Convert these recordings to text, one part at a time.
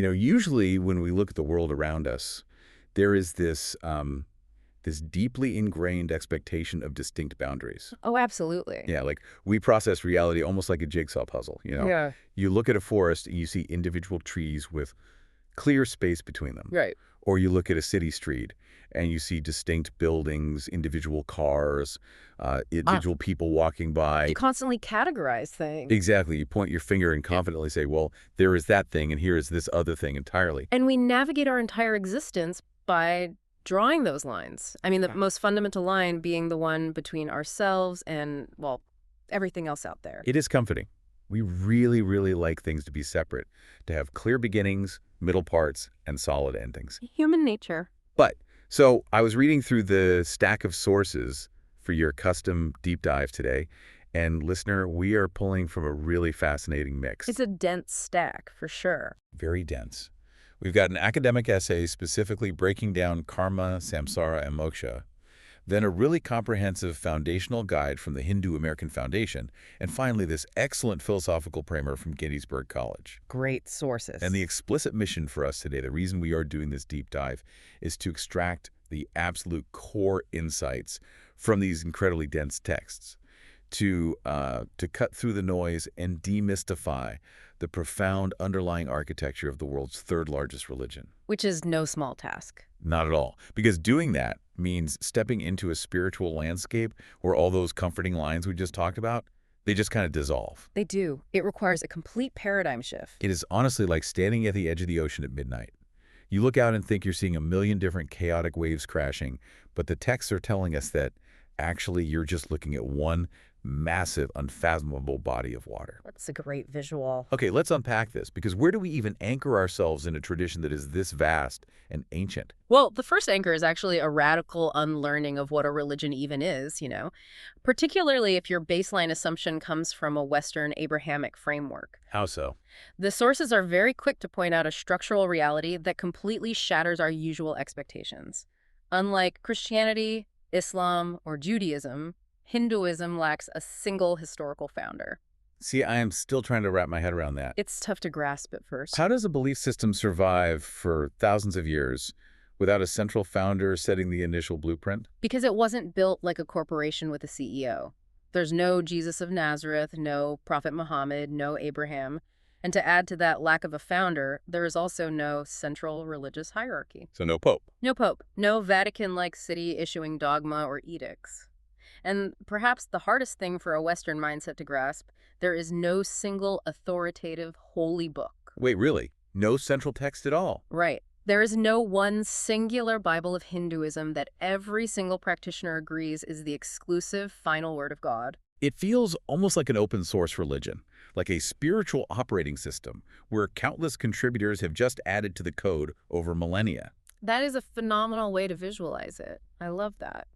Usually when we look at the world around us, there is this deeply ingrained expectation of distinct boundaries. Oh, absolutely. Yeah, like we process reality almost like a jigsaw puzzle. Yeah. You look at a forest and you see individual trees with clear space between them. Right. Or you look at a city street and you see distinct buildings, individual cars, individual people walking by. You constantly categorize things. Exactly. You point your finger and confidently say, well, there is that thing and here is this other thing entirely. And we navigate our entire existence by drawing those lines. I mean, the most fundamental line being the one between ourselves and, well, everything else out there. It is comforting. We really, really like things to be separate, to have clear beginnings, middle parts, and solid endings. Human nature. So I was reading through the stack of sources for your custom deep dive today, and listener, we are pulling from a really fascinating mix. It's a dense stack, for sure. Very dense. We've got an academic essay specifically breaking down karma, samsara, and moksha, then a really comprehensive foundational guide from the Hindu American Foundation, and finally this excellent philosophical primer from Gettysburg College. Great sources. And the explicit mission for us today, the reason we are doing this deep dive, is to extract the absolute core insights from these incredibly dense texts, to cut through the noise and demystify the profound underlying architecture of the world's third largest religion. Which is no small task. Not at all. Because doing that means stepping into a spiritual landscape where all those comforting lines we just talked about, they just kind of dissolve. They do. It requires a complete paradigm shift. It is honestly like standing at the edge of the ocean at midnight. You look out and think you're seeing a million different chaotic waves crashing, but the texts are telling us that actually you're just looking at one massive, unfathomable body of water. That's a great visual. Okay, let's unpack this, because where do we even anchor ourselves in a tradition that is this vast and ancient? Well, the first anchor is actually a radical unlearning of what a religion even is, particularly if your baseline assumption comes from a Western Abrahamic framework. How so? The sources are very quick to point out a structural reality that completely shatters our usual expectations. Unlike Christianity, Islam, or Judaism, Hinduism lacks a single historical founder. See, I am still trying to wrap my head around that. It's tough to grasp at first. How does a belief system survive for thousands of years without a central founder setting the initial blueprint? Because it wasn't built like a corporation with a CEO. There's no Jesus of Nazareth, no Prophet Muhammad, no Abraham. And to add to that lack of a founder, there is also no central religious hierarchy. So no pope. No pope, no Vatican-like city issuing dogma or edicts. And perhaps the hardest thing for a Western mindset to grasp, there is no single authoritative holy book. Wait, really? No central text at all? Right. There is no one singular Bible of Hinduism that every single practitioner agrees is the exclusive final word of God. It feels almost like an open source religion, like a spiritual operating system where countless contributors have just added to the code over millennia. That is a phenomenal way to visualize it. I love that.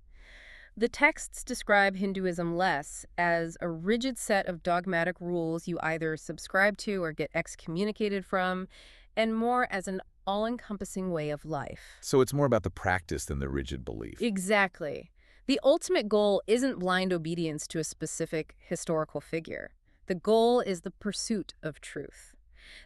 The texts describe Hinduism less as a rigid set of dogmatic rules you either subscribe to or get excommunicated from, and more as an all-encompassing way of life. So it's more about the practice than the rigid belief. Exactly. The ultimate goal isn't blind obedience to a specific historical figure. The goal is the pursuit of truth.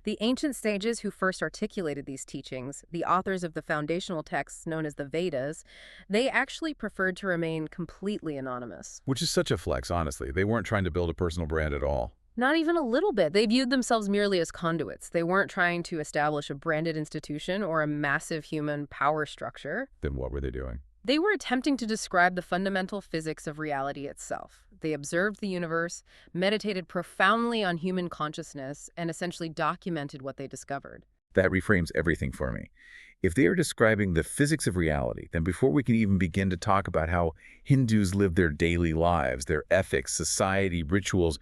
The ancient sages who first articulated these teachings, the authors of the foundational texts known as the Vedas, they actually preferred to remain completely anonymous. Which is such a flex, honestly. They weren't trying to build a personal brand at all. Not even a little bit. They viewed themselves merely as conduits. They weren't trying to establish a branded institution or a massive human power structure. Then what were they doing? They were attempting to describe the fundamental physics of reality itself. They observed the universe, meditated profoundly on human consciousness, and essentially documented what they discovered. That reframes everything for me. If they are describing the physics of reality, then before we can even begin to talk about how Hindus live their daily lives, their ethics, society, rituals,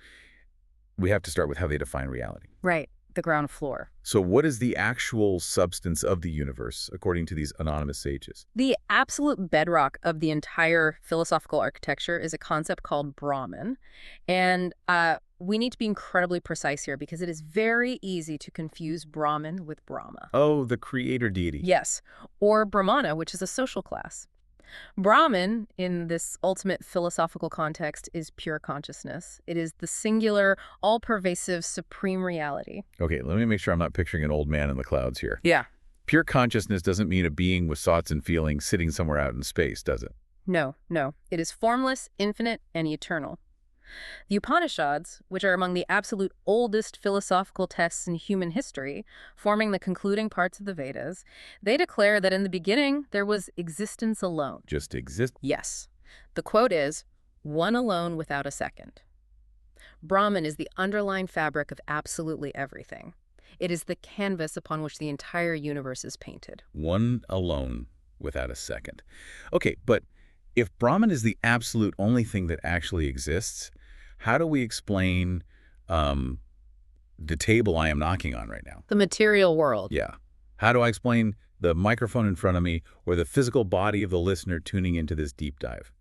we have to start with how they define reality. Right. The ground floor. So what is the actual substance of the universe, according to these anonymous sages? The absolute bedrock of the entire philosophical architecture is a concept called Brahman. And we need to be incredibly precise here because it is very easy to confuse Brahman with Brahma. Oh, the creator deity. Yes, or Brahmana, which is a social class. Brahman, in this ultimate philosophical context, is pure consciousness. It is the singular, all-pervasive, supreme reality. Okay, let me make sure I'm not picturing an old man in the clouds here. Yeah. Pure consciousness doesn't mean a being with thoughts and feelings sitting somewhere out in space, does it? No, no. It is formless, infinite, and eternal. The Upanishads, which are among the absolute oldest philosophical texts in human history, forming the concluding parts of the Vedas, they declare that in the beginning there was existence alone. Just exist. Yes. The quote is, "One alone without a second." Brahman is the underlying fabric of absolutely everything. It is the canvas upon which the entire universe is painted. One alone without a second. Okay, but if Brahman is the absolute only thing that actually exists, how do we explain the table I am knocking on right now? The material world. Yeah. How do I explain the microphone in front of me or the physical body of the listener tuning into this deep dive?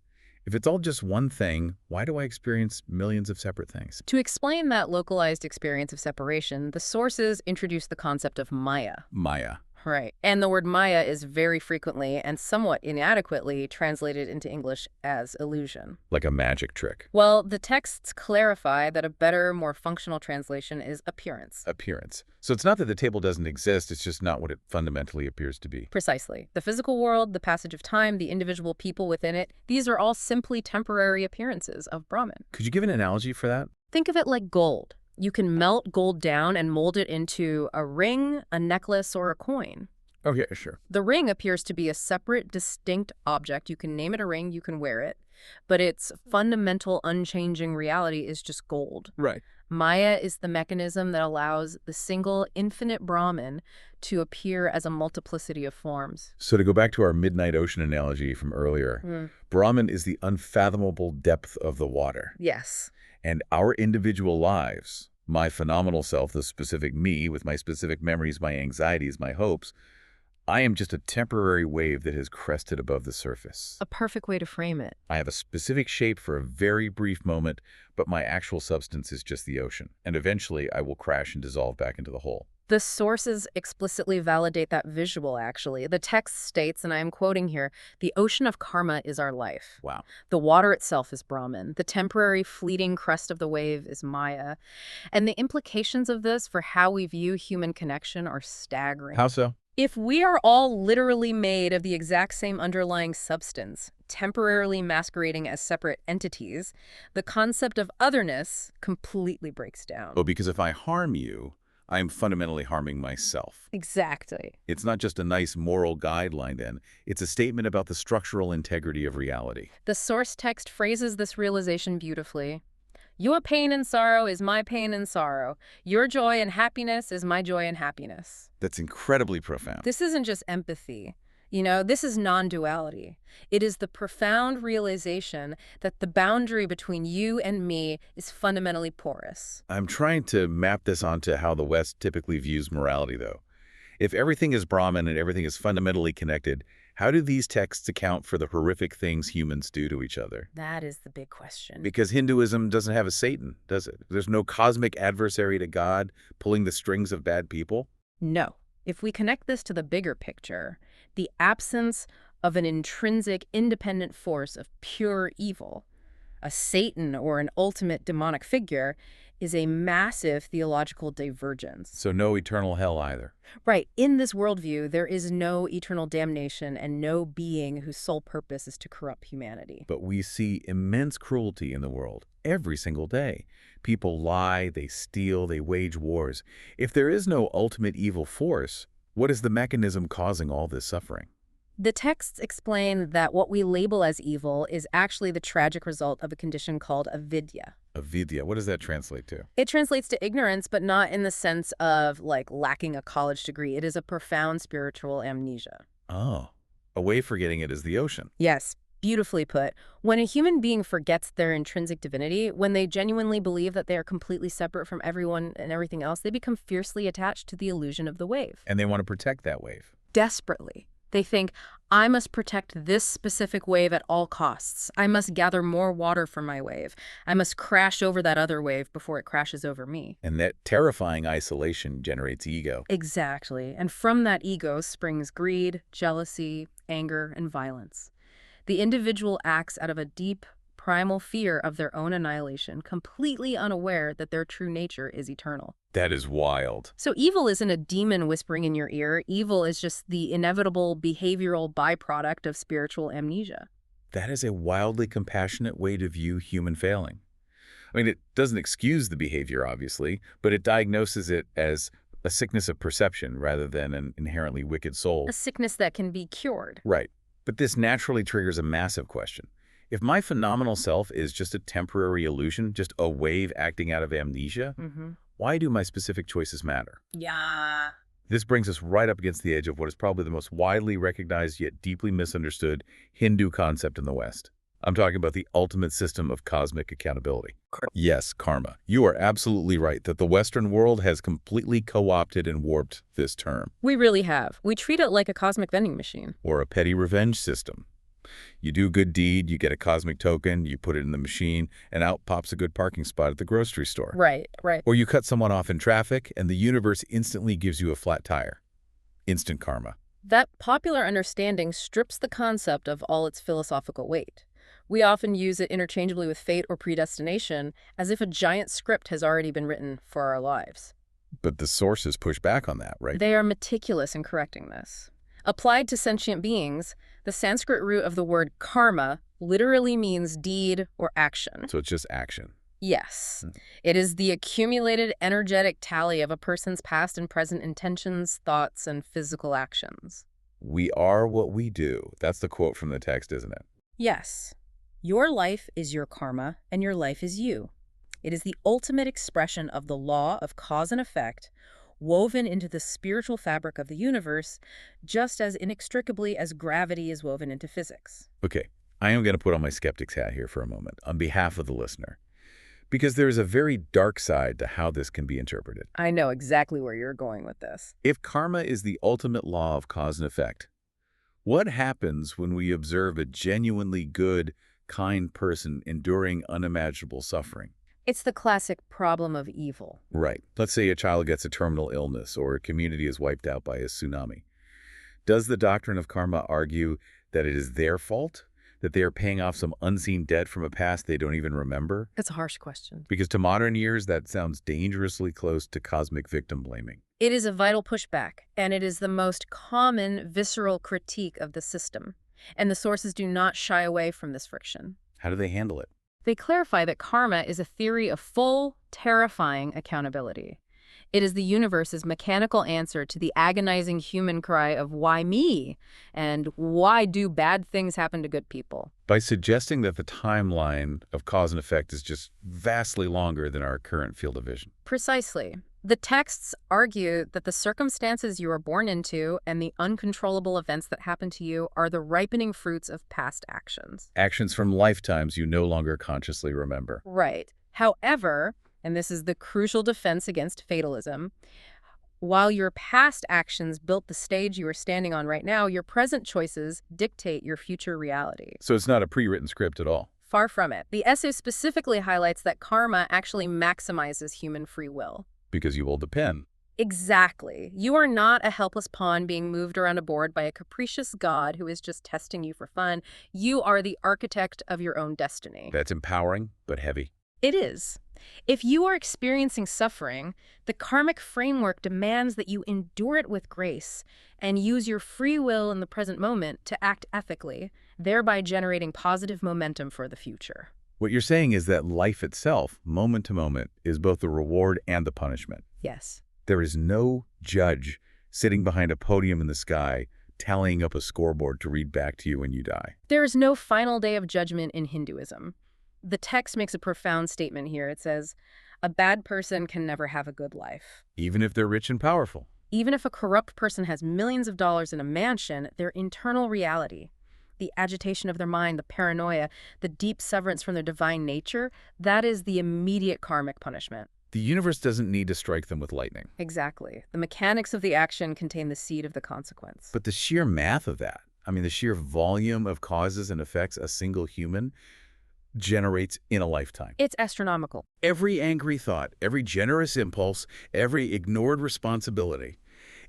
If it's all just one thing, why do I experience millions of separate things? To explain that localized experience of separation, the sources introduce the concept of Maya. Maya. Right. And the word Maya is very frequently and somewhat inadequately translated into English as illusion. Like a magic trick. Well, the texts clarify that a better, more functional translation is appearance. Appearance. So it's not that the table doesn't exist, it's just not what it fundamentally appears to be. Precisely. The physical world, the passage of time, the individual people within it, these are all simply temporary appearances of Brahman. Could you give an analogy for that? Think of it like gold. You can melt gold down and mold it into a ring, a necklace, or a coin. Okay, sure. The ring appears to be a separate, distinct object. You can name it a ring, you can wear it, but its fundamental, unchanging reality is just gold. Right. Maya is the mechanism that allows the single, infinite Brahman to appear as a multiplicity of forms. So to go back to our midnight ocean analogy from earlier, Brahman is the unfathomable depth of the water. Yes. And our individual lives, my phenomenal self, the specific me with my specific memories, my anxieties, my hopes, I am just a temporary wave that has crested above the surface. A perfect way to frame it. I have a specific shape for a very brief moment, but my actual substance is just the ocean. And eventually I will crash and dissolve back into the whole. The sources explicitly validate that visual, actually. The text states, and I am quoting here, "The ocean of karma is our life." Wow. The water itself is Brahman. The temporary, fleeting crest of the wave is Maya. And the implications of this for how we view human connection are staggering. How so? If we are all literally made of the exact same underlying substance, temporarily masquerading as separate entities, the concept of otherness completely breaks down. Oh, because if I harm you, I am fundamentally harming myself. Exactly. It's not just a nice moral guideline then. It's a statement about the structural integrity of reality. The source text phrases this realization beautifully. Your pain and sorrow is my pain and sorrow. Your joy and happiness is my joy and happiness. That's incredibly profound. This isn't just empathy. This is non-duality. It is the profound realization that the boundary between you and me is fundamentally porous. I'm trying to map this onto how the West typically views morality, though. If everything is Brahman and everything is fundamentally connected, how do these texts account for the horrific things humans do to each other? That is the big question. Because Hinduism doesn't have a Satan, does it? There's no cosmic adversary to God pulling the strings of bad people? No. If we connect this to the bigger picture, the absence of an intrinsic, independent force of pure evil, a Satan or an ultimate demonic figure, is a massive theological divergence. So no eternal hell either. Right. In this worldview, there is no eternal damnation and no being whose sole purpose is to corrupt humanity. But we see immense cruelty in the world every single day. People lie, they steal, they wage wars. If there is no ultimate evil force, what is the mechanism causing all this suffering? The texts explain that what we label as evil is actually the tragic result of a condition called avidya. Avidya, what does that translate to? It translates to ignorance, but not in the sense of, lacking a college degree. It is a profound spiritual amnesia. Oh, a way of forgetting it is the ocean. Yes, beautifully put. When a human being forgets their intrinsic divinity, when they genuinely believe that they are completely separate from everyone and everything else, they become fiercely attached to the illusion of the wave. And they want to protect that wave. Desperately. They think, I must protect this specific wave at all costs. I must gather more water for my wave. I must crash over that other wave before it crashes over me. And that terrifying isolation generates ego. Exactly. And from that ego springs greed, jealousy, anger, and violence. The individual acts out of a deep, primal fear of their own annihilation, completely unaware that their true nature is eternal. That is wild. So evil isn't a demon whispering in your ear. Evil is just the inevitable behavioral byproduct of spiritual amnesia. That is a wildly compassionate way to view human failing. I mean, it doesn't excuse the behavior, obviously, but it diagnoses it as a sickness of perception rather than an inherently wicked soul. A sickness that can be cured. Right. But this naturally triggers a massive question. If my phenomenal self is just a temporary illusion, just a wave acting out of amnesia, why do my specific choices matter? Yeah. This brings us right up against the edge of what is probably the most widely recognized yet deeply misunderstood Hindu concept in the West. I'm talking about the ultimate system of cosmic accountability. Yes, karma. You are absolutely right that the Western world has completely co-opted and warped this term. We really have. We treat it like a cosmic vending machine. Or a petty revenge system. You do a good deed, you get a cosmic token, you put it in the machine, and out pops a good parking spot at the grocery store. Right, right. Or you cut someone off in traffic, and the universe instantly gives you a flat tire. Instant karma. That popular understanding strips the concept of all its philosophical weight. We often use it interchangeably with fate or predestination, as if a giant script has already been written for our lives. But the sources push back on that, right? They are meticulous in correcting this. Applied to sentient beings, the Sanskrit root of the word karma literally means deed or action. So it's just action. Yes. It is the accumulated energetic tally of a person's past and present intentions, thoughts, and physical actions. We are what we do. That's the quote from the text, isn't it? Yes. Your life is your karma, and your life is you. It is the ultimate expression of the law of cause and effect, woven into the spiritual fabric of the universe, just as inextricably as gravity is woven into physics. Okay, I am going to put on my skeptic's hat here for a moment, on behalf of the listener. Because there is a very dark side to how this can be interpreted. I know exactly where you're going with this. If karma is the ultimate law of cause and effect, what happens when we observe a genuinely good, kind person enduring unimaginable suffering? It's the classic problem of evil. Right. Let's say a child gets a terminal illness or a community is wiped out by a tsunami. Does the doctrine of karma argue that it is their fault? That they are paying off some unseen debt from a past they don't even remember? That's a harsh question. Because to modern ears, that sounds dangerously close to cosmic victim blaming. It is a vital pushback, and it is the most common visceral critique of the system. And the sources do not shy away from this friction. How do they handle it? They clarify that karma is a theory of full, terrifying accountability. It is the universe's mechanical answer to the agonizing human cry of why me? And why do bad things happen to good people? By suggesting that the timeline of cause and effect is just vastly longer than our current field of vision. Precisely. The texts argue that the circumstances you are born into and the uncontrollable events that happen to you are the ripening fruits of past actions. Actions from lifetimes you no longer consciously remember. Right. However, and this is the crucial defense against fatalism, while your past actions built the stage you are standing on right now, your present choices dictate your future reality. So it's not a pre-written script at all. Far from it. The essay specifically highlights that karma actually maximizes human free will. Because you hold the pen. Exactly. You are not a helpless pawn being moved around a board by a capricious god who is just testing you for fun. You are the architect of your own destiny. That's empowering, but heavy. It is. If you are experiencing suffering, the karmic framework demands that you endure it with grace and use your free will in the present moment to act ethically, thereby generating positive momentum for the future. What you're saying is that life itself, moment to moment, is both the reward and the punishment. Yes. There is no judge sitting behind a podium in the sky tallying up a scoreboard to read back to you when you die. There is no final day of judgment in Hinduism. The text makes a profound statement here. It says, a bad person can never have a good life. Even if they're rich and powerful. Even if a corrupt person has millions of dollars in a mansion, their internal reality, the agitation of their mind, the paranoia, the deep severance from their divine nature, that is the immediate karmic punishment. The universe doesn't need to strike them with lightning. Exactly. The mechanics of the action contain the seed of the consequence. But the sheer math of that, the sheer volume of causes and effects a single human generates in a lifetime. It's astronomical. Every angry thought, every generous impulse, every ignored responsibility,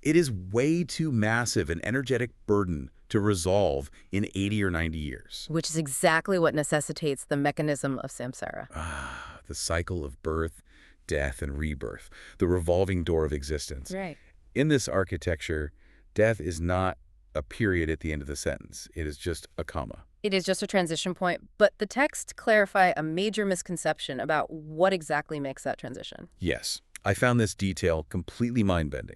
It is way too massive an energetic burden to resolve in 80 or 90 years. Which is exactly what necessitates the mechanism of samsara. Ah, the cycle of birth, death, and rebirth, the revolving door of existence. Right. In this architecture, death is not a period at the end of the sentence. It is just a comma. It is just a transition point, but the texts clarify a major misconception about what exactly makes that transition. Yes, I found this detail completely mind-bending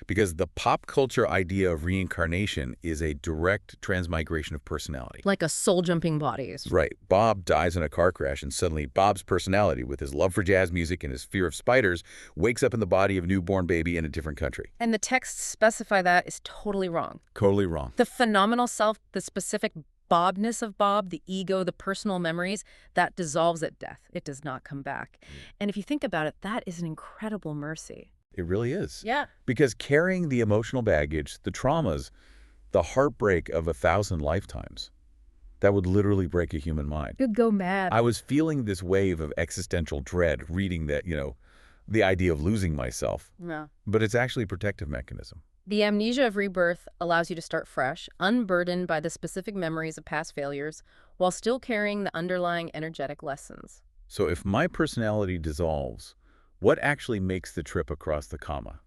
because the pop culture idea of reincarnation is a direct transmigration of personality. Like a soul-jumping bodies. Right. Bob dies in a car crash, and suddenly Bob's personality, with his love for jazz music and his fear of spiders, wakes up in the body of a newborn baby in a different country. And the texts specify that is totally wrong. Totally wrong. The phenomenal self, the specific Bobness of Bob, the ego, the personal memories, that dissolves at death. It does not come back. And if you think about it, that is an incredible mercy. It really is. Yeah. Because carrying the emotional baggage, the traumas, the heartbreak of 1,000 lifetimes, that would literally break a human mind. You'd go mad. I was feeling this wave of existential dread reading that, the idea of losing myself. Yeah. But it's actually a protective mechanism. The amnesia of rebirth allows you to start fresh, unburdened by the specific memories of past failures, while still carrying the underlying energetic lessons. So if my personality dissolves, what actually makes the trip across the comma?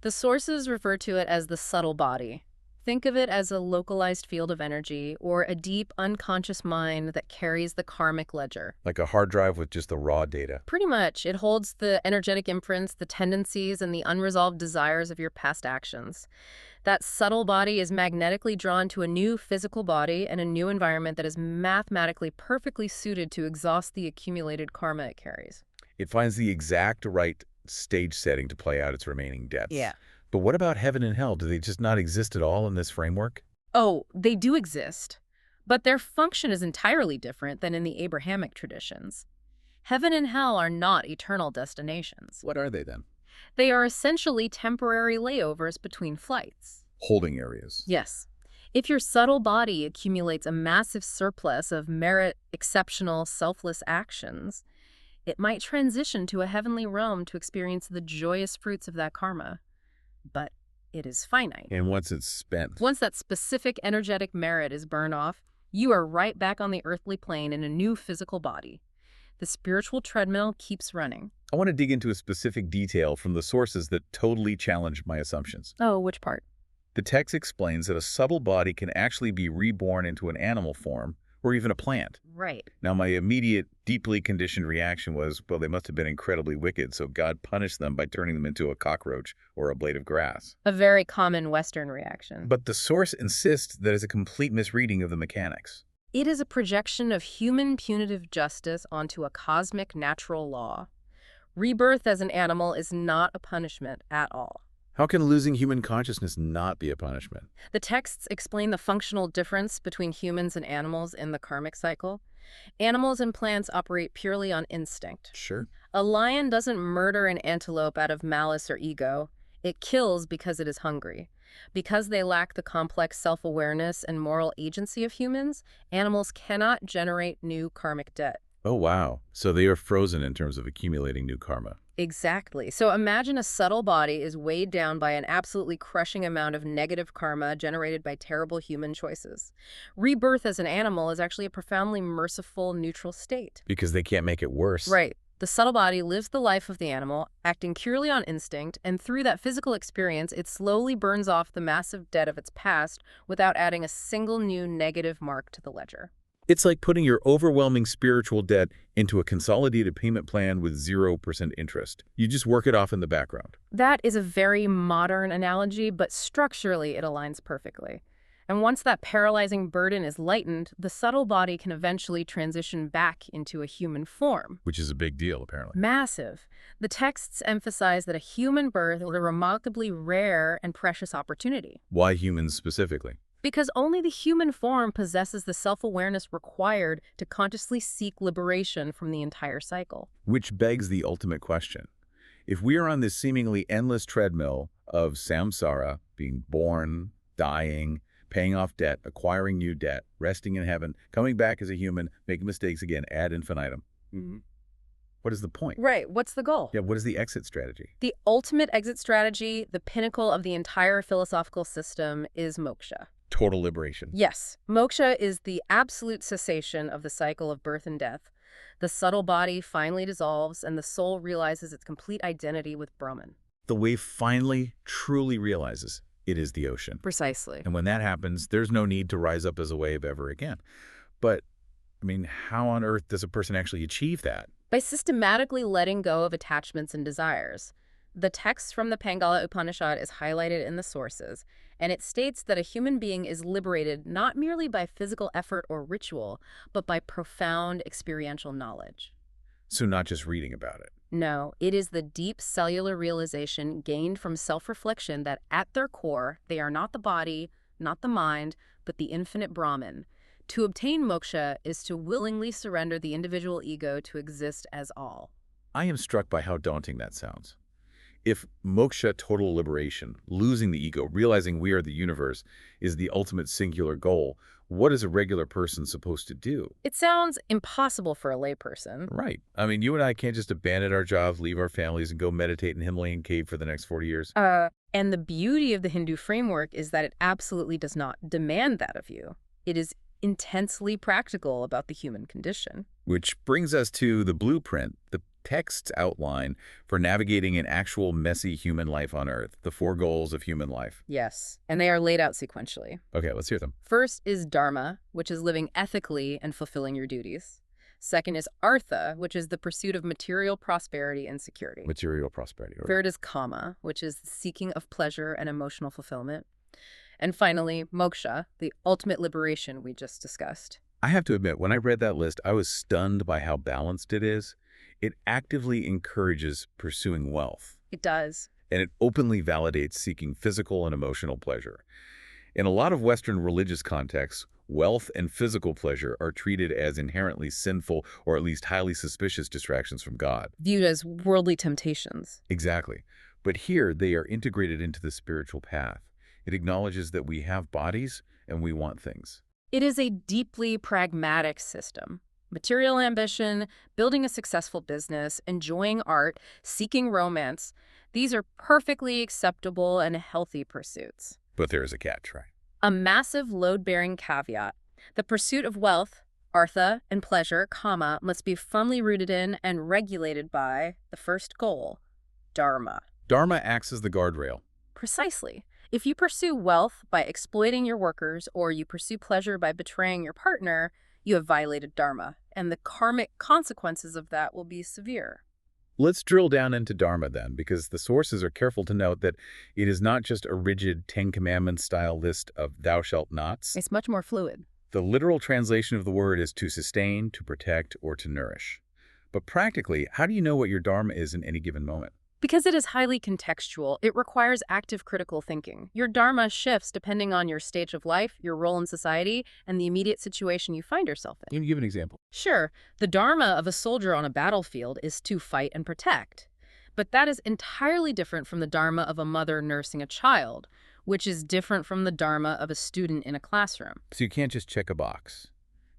The sources refer to it as the subtle body. Think of it as a localized field of energy or a deep, unconscious mind that carries the karmic ledger. Like a hard drive with just the raw data. Pretty much. It holds the energetic imprints, the tendencies, and the unresolved desires of your past actions. That subtle body is magnetically drawn to a new physical body and a new environment that is mathematically perfectly suited to exhaust the accumulated karma it carries. It finds the exact right stage setting to play out its remaining debts. Yeah. But what about heaven and hell? Do they just not exist at all in this framework? Oh, they do exist, but their function is entirely different than in the Abrahamic traditions. Heaven and hell are not eternal destinations. What are they then? They are essentially temporary layovers between flights. Holding areas. Yes. If your subtle body accumulates a massive surplus of merit, exceptional, selfless actions, it might transition to a heavenly realm to experience the joyous fruits of that karma. But it is finite. And once it's spent? Once that specific energetic merit is burned off, you are right back on the earthly plane in a new physical body. The spiritual treadmill keeps running. I want to dig into a specific detail from the sources that totally challenge my assumptions. Oh, which part? The text explains that a subtle body can actually be reborn into an animal form or even a plant. Right. Now, my immediate, deeply conditioned reaction was, well, they must have been incredibly wicked, so God punished them by turning them into a cockroach or a blade of grass. A very common Western reaction. But the source insists that it's a complete misreading of the mechanics. It is a projection of human punitive justice onto a cosmic natural law. Rebirth as an animal is not a punishment at all. How can losing human consciousness not be a punishment? The texts explain the functional difference between humans and animals in the karmic cycle. Animals and plants operate purely on instinct. Sure. A lion doesn't murder an antelope out of malice or ego. It kills because it is hungry. Because they lack the complex self-awareness and moral agency of humans, animals cannot generate new karmic debt. Oh, wow. So they are frozen in terms of accumulating new karma. Exactly. So imagine a subtle body is weighed down by an absolutely crushing amount of negative karma generated by terrible human choices. Rebirth as an animal is actually a profoundly merciful, neutral state. Because they can't make it worse. Right. The subtle body lives the life of the animal, acting purely on instinct, and through that physical experience, it slowly burns off the massive debt of its past without adding a single new negative mark to the ledger. It's like putting your overwhelming spiritual debt into a consolidated payment plan with 0% interest. You just work it off in the background. That is a very modern analogy, but structurally it aligns perfectly. And once that paralyzing burden is lightened, the subtle body can eventually transition back into a human form. Which is a big deal, apparently. Massive. The texts emphasize that a human birth is a remarkably rare and precious opportunity. Why humans specifically? Because only the human form possesses the self-awareness required to consciously seek liberation from the entire cycle. Which begs the ultimate question. If we are on this seemingly endless treadmill of samsara, being born, dying, paying off debt, acquiring new debt, resting in heaven, coming back as a human, making mistakes again, ad infinitum. What is the point? Right. What's the goal? Yeah, what is the exit strategy? The ultimate exit strategy, the pinnacle of the entire philosophical system, is moksha. Total liberation. Yes, moksha is the absolute cessation of the cycle of birth and death. The subtle body finally dissolves, and the soul realizes its complete identity with Brahman. The wave finally, truly realizes it is the ocean. Precisely. And when that happens, there's no need to rise up as a wave ever again. But, I mean, how on earth does a person actually achieve that? By systematically letting go of attachments and desires. The text from the Pangala Upanishad is highlighted in the sources, and it states that a human being is liberated not merely by physical effort or ritual, but by profound experiential knowledge. So not just reading about it. No, it is the deep cellular realization gained from self-reflection that at their core, they are not the body, not the mind, but the infinite Brahman. To obtain moksha is to willingly surrender the individual ego to exist as all. I am struck by how daunting that sounds. If moksha, total liberation, losing the ego, realizing we are the universe, is the ultimate singular goal, what is a regular person supposed to do? It sounds impossible for a layperson. Right. I mean, you and I can't just abandon our jobs, leave our families, and go meditate in a Himalayan cave for the next 40 years. And the beauty of the Hindu framework is that it absolutely does not demand that of you. It is intensely practical about the human condition. Which brings us to the blueprint, the text's outline for navigating an actual messy human life on Earth, the 4 goals of human life. Yes, and they are laid out sequentially. Okay, let's hear them. First is dharma, which is living ethically and fulfilling your duties. Second is artha, which is the pursuit of material prosperity and security. Material prosperity. Right. Third is kama, which is the seeking of pleasure and emotional fulfillment. And finally, moksha, the ultimate liberation we just discussed. I have to admit, when I read that list, I was stunned by how balanced it is. It actively encourages pursuing wealth. It does. And it openly validates seeking physical and emotional pleasure. In a lot of Western religious contexts, wealth and physical pleasure are treated as inherently sinful or at least highly suspicious distractions from God. Viewed as worldly temptations. Exactly. But here, they are integrated into the spiritual path. It acknowledges that we have bodies and we want things. It is a deeply pragmatic system. Material ambition, building a successful business, enjoying art, seeking romance, these are perfectly acceptable and healthy pursuits. But there is a catch, right? A massive load-bearing caveat. The pursuit of wealth, artha, and pleasure, kama, must be firmly rooted in and regulated by the first goal, dharma. Dharma acts as the guardrail. Precisely. If you pursue wealth by exploiting your workers or you pursue pleasure by betraying your partner, you have violated dharma, and the karmic consequences of that will be severe. Let's drill down into dharma then, because the sources are careful to note that it is not just a rigid Ten Commandments-style list of thou shalt nots. It's much more fluid. The literal translation of the word is to sustain, to protect, or to nourish. But practically, how do you know what your dharma is in any given moment? Because it is highly contextual, it requires active critical thinking. Your dharma shifts depending on your stage of life, your role in society, and the immediate situation you find yourself in. Can you give an example? Sure, the dharma of a soldier on a battlefield is to fight and protect. But that is entirely different from the dharma of a mother nursing a child, which is different from the dharma of a student in a classroom. So you can't just check a box.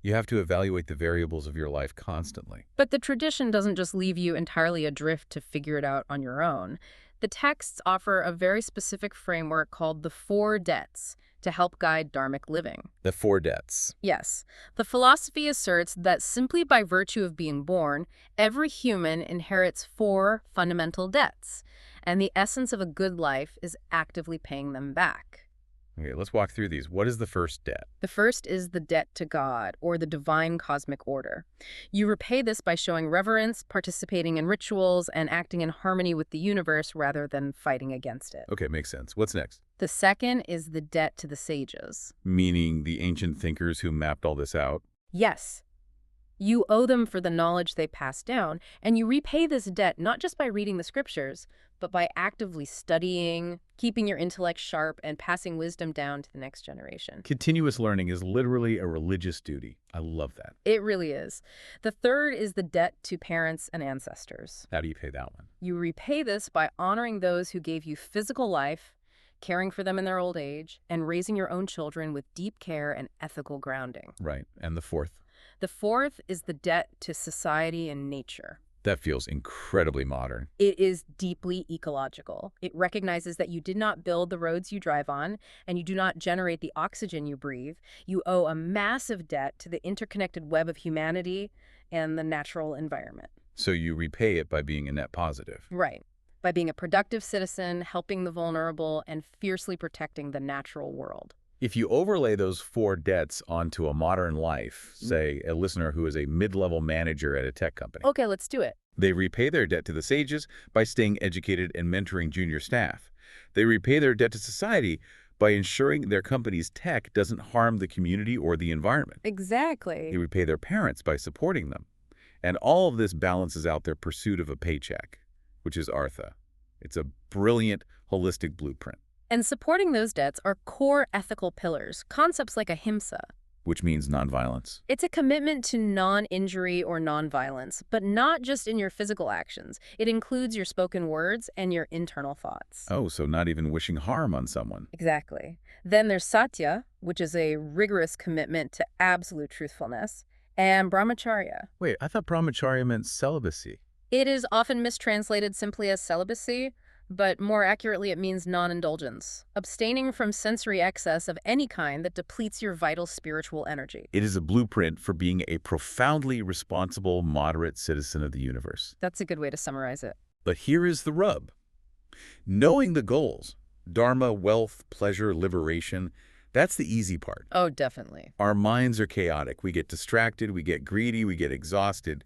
You have to evaluate the variables of your life constantly. But the tradition doesn't just leave you entirely adrift to figure it out on your own. The texts offer a very specific framework called the 4 debts to help guide dharmic living. The 4 debts. Yes. The philosophy asserts that simply by virtue of being born, every human inherits 4 fundamental debts, and the essence of a good life is actively paying them back. Okay, let's walk through these. What is the first debt? The first is the debt to God, or the divine cosmic order. You repay this by showing reverence, participating in rituals, and acting in harmony with the universe rather than fighting against it. Okay, makes sense. What's next? The second is the debt to the sages. Meaning the ancient thinkers who mapped all this out? Yes. You owe them for the knowledge they passed down, and you repay this debt not just by reading the scriptures, but by actively studying, keeping your intellect sharp, and passing wisdom down to the next generation. Continuous learning is literally a religious duty. I love that. It really is. The third is the debt to parents and ancestors. How do you pay that one? You repay this by honoring those who gave you physical life, caring for them in their old age, and raising your own children with deep care and ethical grounding. Right. And the fourth? The fourth is the debt to society and nature. That feels incredibly modern. It is deeply ecological. It recognizes that you did not build the roads you drive on, and you do not generate the oxygen you breathe. You owe a massive debt to the interconnected web of humanity and the natural environment. So you repay it by being a net positive. Right. By being a productive citizen, helping the vulnerable, and fiercely protecting the natural world. If you overlay those four debts onto a modern life, say a listener who is a mid-level manager at a tech company, Okay, let's do it. they repay their debt to the sages by staying educated and mentoring junior staff. They repay their debt to society by ensuring their company's tech doesn't harm the community or the environment. Exactly. They repay their parents by supporting them. And all of this balances out their pursuit of a paycheck, which is Artha. It's a brilliant, holistic blueprint, And supporting those debts are core ethical pillars, concepts like ahimsa. which means nonviolence. It's a commitment to non-injury or non-violence, but not just in your physical actions. It includes your spoken words and your internal thoughts. Oh, so not even wishing harm on someone. Exactly. Then there's satya, which is a rigorous commitment to absolute truthfulness, and brahmacharya. Wait, I thought brahmacharya meant celibacy. It is often mistranslated simply as celibacy, but more accurately it means non-indulgence, abstaining from sensory excess of any kind that depletes your vital spiritual energy. It is a blueprint for being a profoundly responsible, moderate citizen of the universe. That's a good way to summarize it. But here is the rub. Knowing the goals, dharma, wealth, pleasure, liberation, that's the easy part. Oh, definitely. Our minds are chaotic. We get distracted, we get greedy, we get exhausted.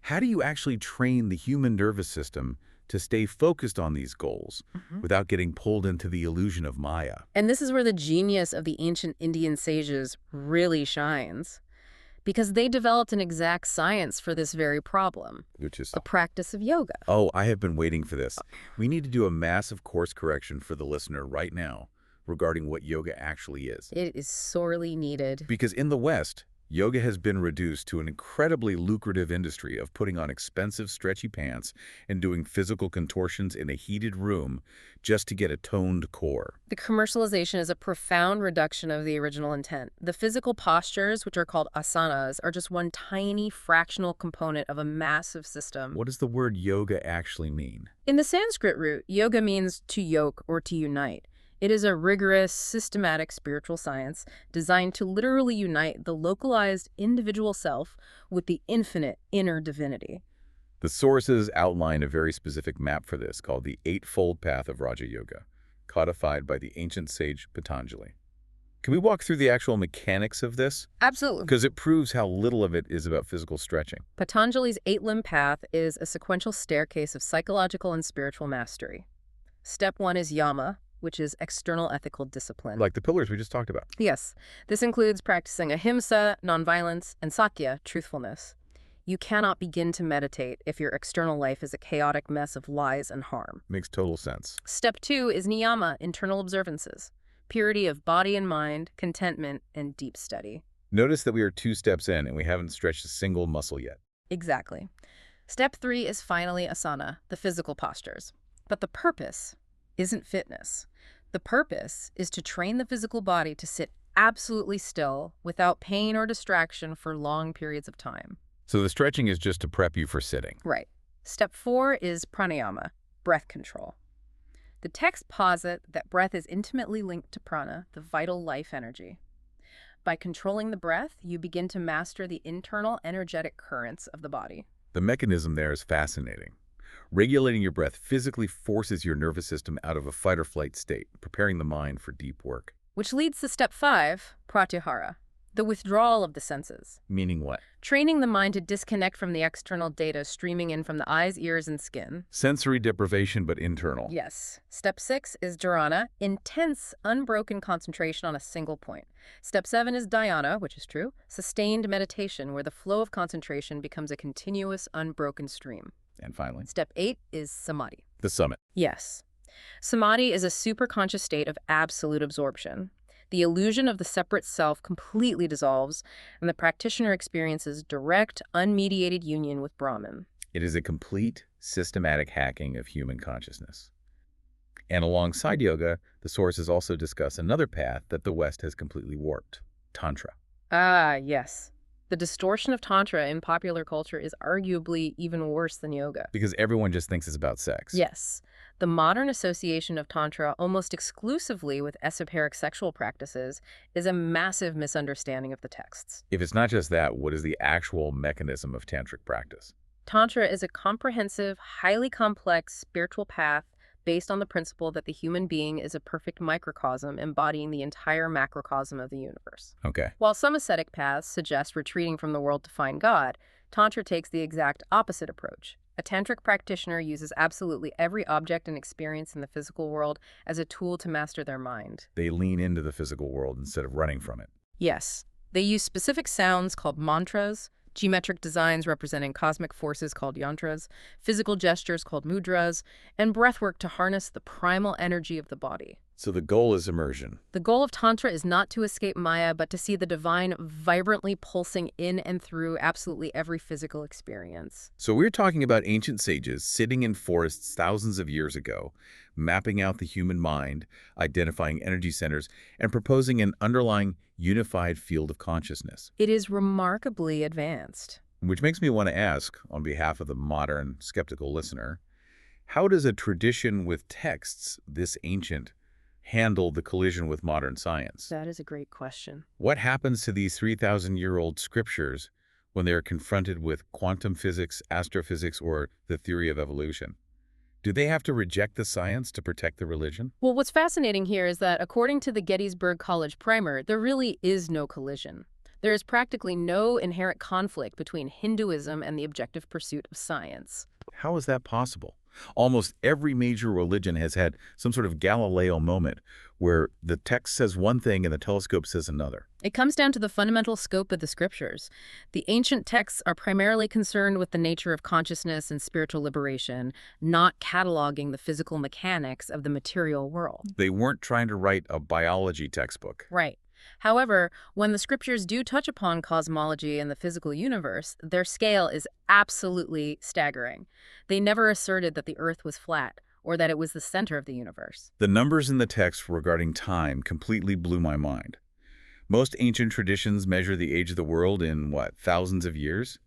How do you actually train the human nervous system to stay focused on these goals without getting pulled into the illusion of Maya? And this is where the genius of the ancient Indian sages really shines, because they developed an exact science for this very problem, Which is, the practice of yoga. oh, I have been waiting for this. We need to do a massive course correction for the listener right now regarding what yoga actually is. It is sorely needed. Because in the West, yoga has been reduced to an incredibly lucrative industry of putting on expensive stretchy pants and doing physical contortions in a heated room just to get a toned core. The commercialization is a profound reduction of the original intent. The physical postures, which are called asanas, are just one tiny fractional component of a massive system. What does the word yoga actually mean? In the Sanskrit root, yoga means to yoke or to unite. It is a rigorous, systematic spiritual science designed to literally unite the localized individual self with the infinite inner divinity. The sources outline a very specific map for this called the Eightfold Path of Raja Yoga, codified by the ancient sage Patanjali. Can we walk through the actual mechanics of this? Absolutely. Because it proves how little of it is about physical stretching. Patanjali's eight-limb path is a sequential staircase of psychological and spiritual mastery. Step 1 is yama, which is external ethical discipline. Like the pillars we just talked about. Yes, this includes practicing ahimsa, nonviolence, and satya, truthfulness. You cannot begin to meditate if your external life is a chaotic mess of lies and harm. Makes total sense. Step 2 is niyama, internal observances. Purity of body and mind, contentment, and deep study. Notice that we are 2 steps in and we haven't stretched a single muscle yet. Exactly. Step 3 is finally asana, the physical postures. But the purpose isn't fitness. The purpose is to train the physical body to sit absolutely still without pain or distraction for long periods of time. So the stretching is just to prep you for sitting. Right. Step 4 is pranayama, breath control. The texts posit that breath is intimately linked to prana, the vital life energy. By controlling the breath, you begin to master the internal energetic currents of the body. The mechanism there is fascinating. Regulating your breath physically forces your nervous system out of a fight-or-flight state, preparing the mind for deep work. Which leads to step 5, pratyahara, the withdrawal of the senses. Meaning what? Training the mind to disconnect from the external data streaming in from the eyes, ears, and skin. Sensory deprivation, but internal. Yes. Step 6 is dharana, intense, unbroken concentration on a single point. Step 7 is dhyana, which is true, sustained meditation where the flow of concentration becomes a continuous, unbroken stream. And finally, Step 8 is samadhi. the summit. Yes. Samadhi is a superconscious state of absolute absorption. The illusion of the separate self completely dissolves, and the practitioner experiences direct, unmediated union with Brahman. It is a complete, systematic hacking of human consciousness. And alongside yoga, the sources also discuss another path that the West has completely warped, Tantra. Ah, yes. The distortion of Tantra in popular culture is arguably even worse than yoga. Because everyone just thinks it's about sex. Yes, the modern association of Tantra almost exclusively with esoteric sexual practices is a massive misunderstanding of the texts. If it's not just that, what is the actual mechanism of tantric practice? Tantra is a comprehensive, highly complex spiritual path based on the principle that the human being is a perfect microcosm embodying the entire macrocosm of the universe. Okay. While some ascetic paths suggest retreating from the world to find God, Tantra takes the exact opposite approach. A tantric practitioner uses absolutely every object and experience in the physical world as a tool to master their mind. They lean into the physical world instead of running from it. Yes, they use specific sounds called mantras, geometric designs representing cosmic forces called yantras, physical gestures called mudras, and breathwork to harness the primal energy of the body. So the goal is immersion. The goal of Tantra is not to escape Maya, but to see the divine vibrantly pulsing in and through absolutely every physical experience. So we're talking about ancient sages sitting in forests thousands of years ago, mapping out the human mind, identifying energy centers, and proposing an underlying unified field of consciousness. It is remarkably advanced. Which makes me want to ask, on behalf of the modern, skeptical listener, how does a tradition with texts this ancient handle the collision with modern science? That is a great question. What happens to these 3,000-year-old scriptures when they are confronted with quantum physics, astrophysics, or the theory of evolution? Do they have to reject the science to protect the religion? Well, what's fascinating here is that according to the Gettysburg College Primer, there really is no collision. There is practically no inherent conflict between Hinduism and the objective pursuit of science. How is that possible? Almost every major religion has had some sort of Galileo moment where the text says one thing and the telescope says another. It comes down to the fundamental scope of the scriptures. The ancient texts are primarily concerned with the nature of consciousness and spiritual liberation, not cataloging the physical mechanics of the material world. They weren't trying to write a biology textbook. Right. However, when the scriptures do touch upon cosmology and the physical universe, their scale is absolutely staggering. They never asserted that the Earth was flat or that it was the center of the universe. The numbers in the text regarding time completely blew my mind. Most ancient traditions measure the age of the world in, thousands of years?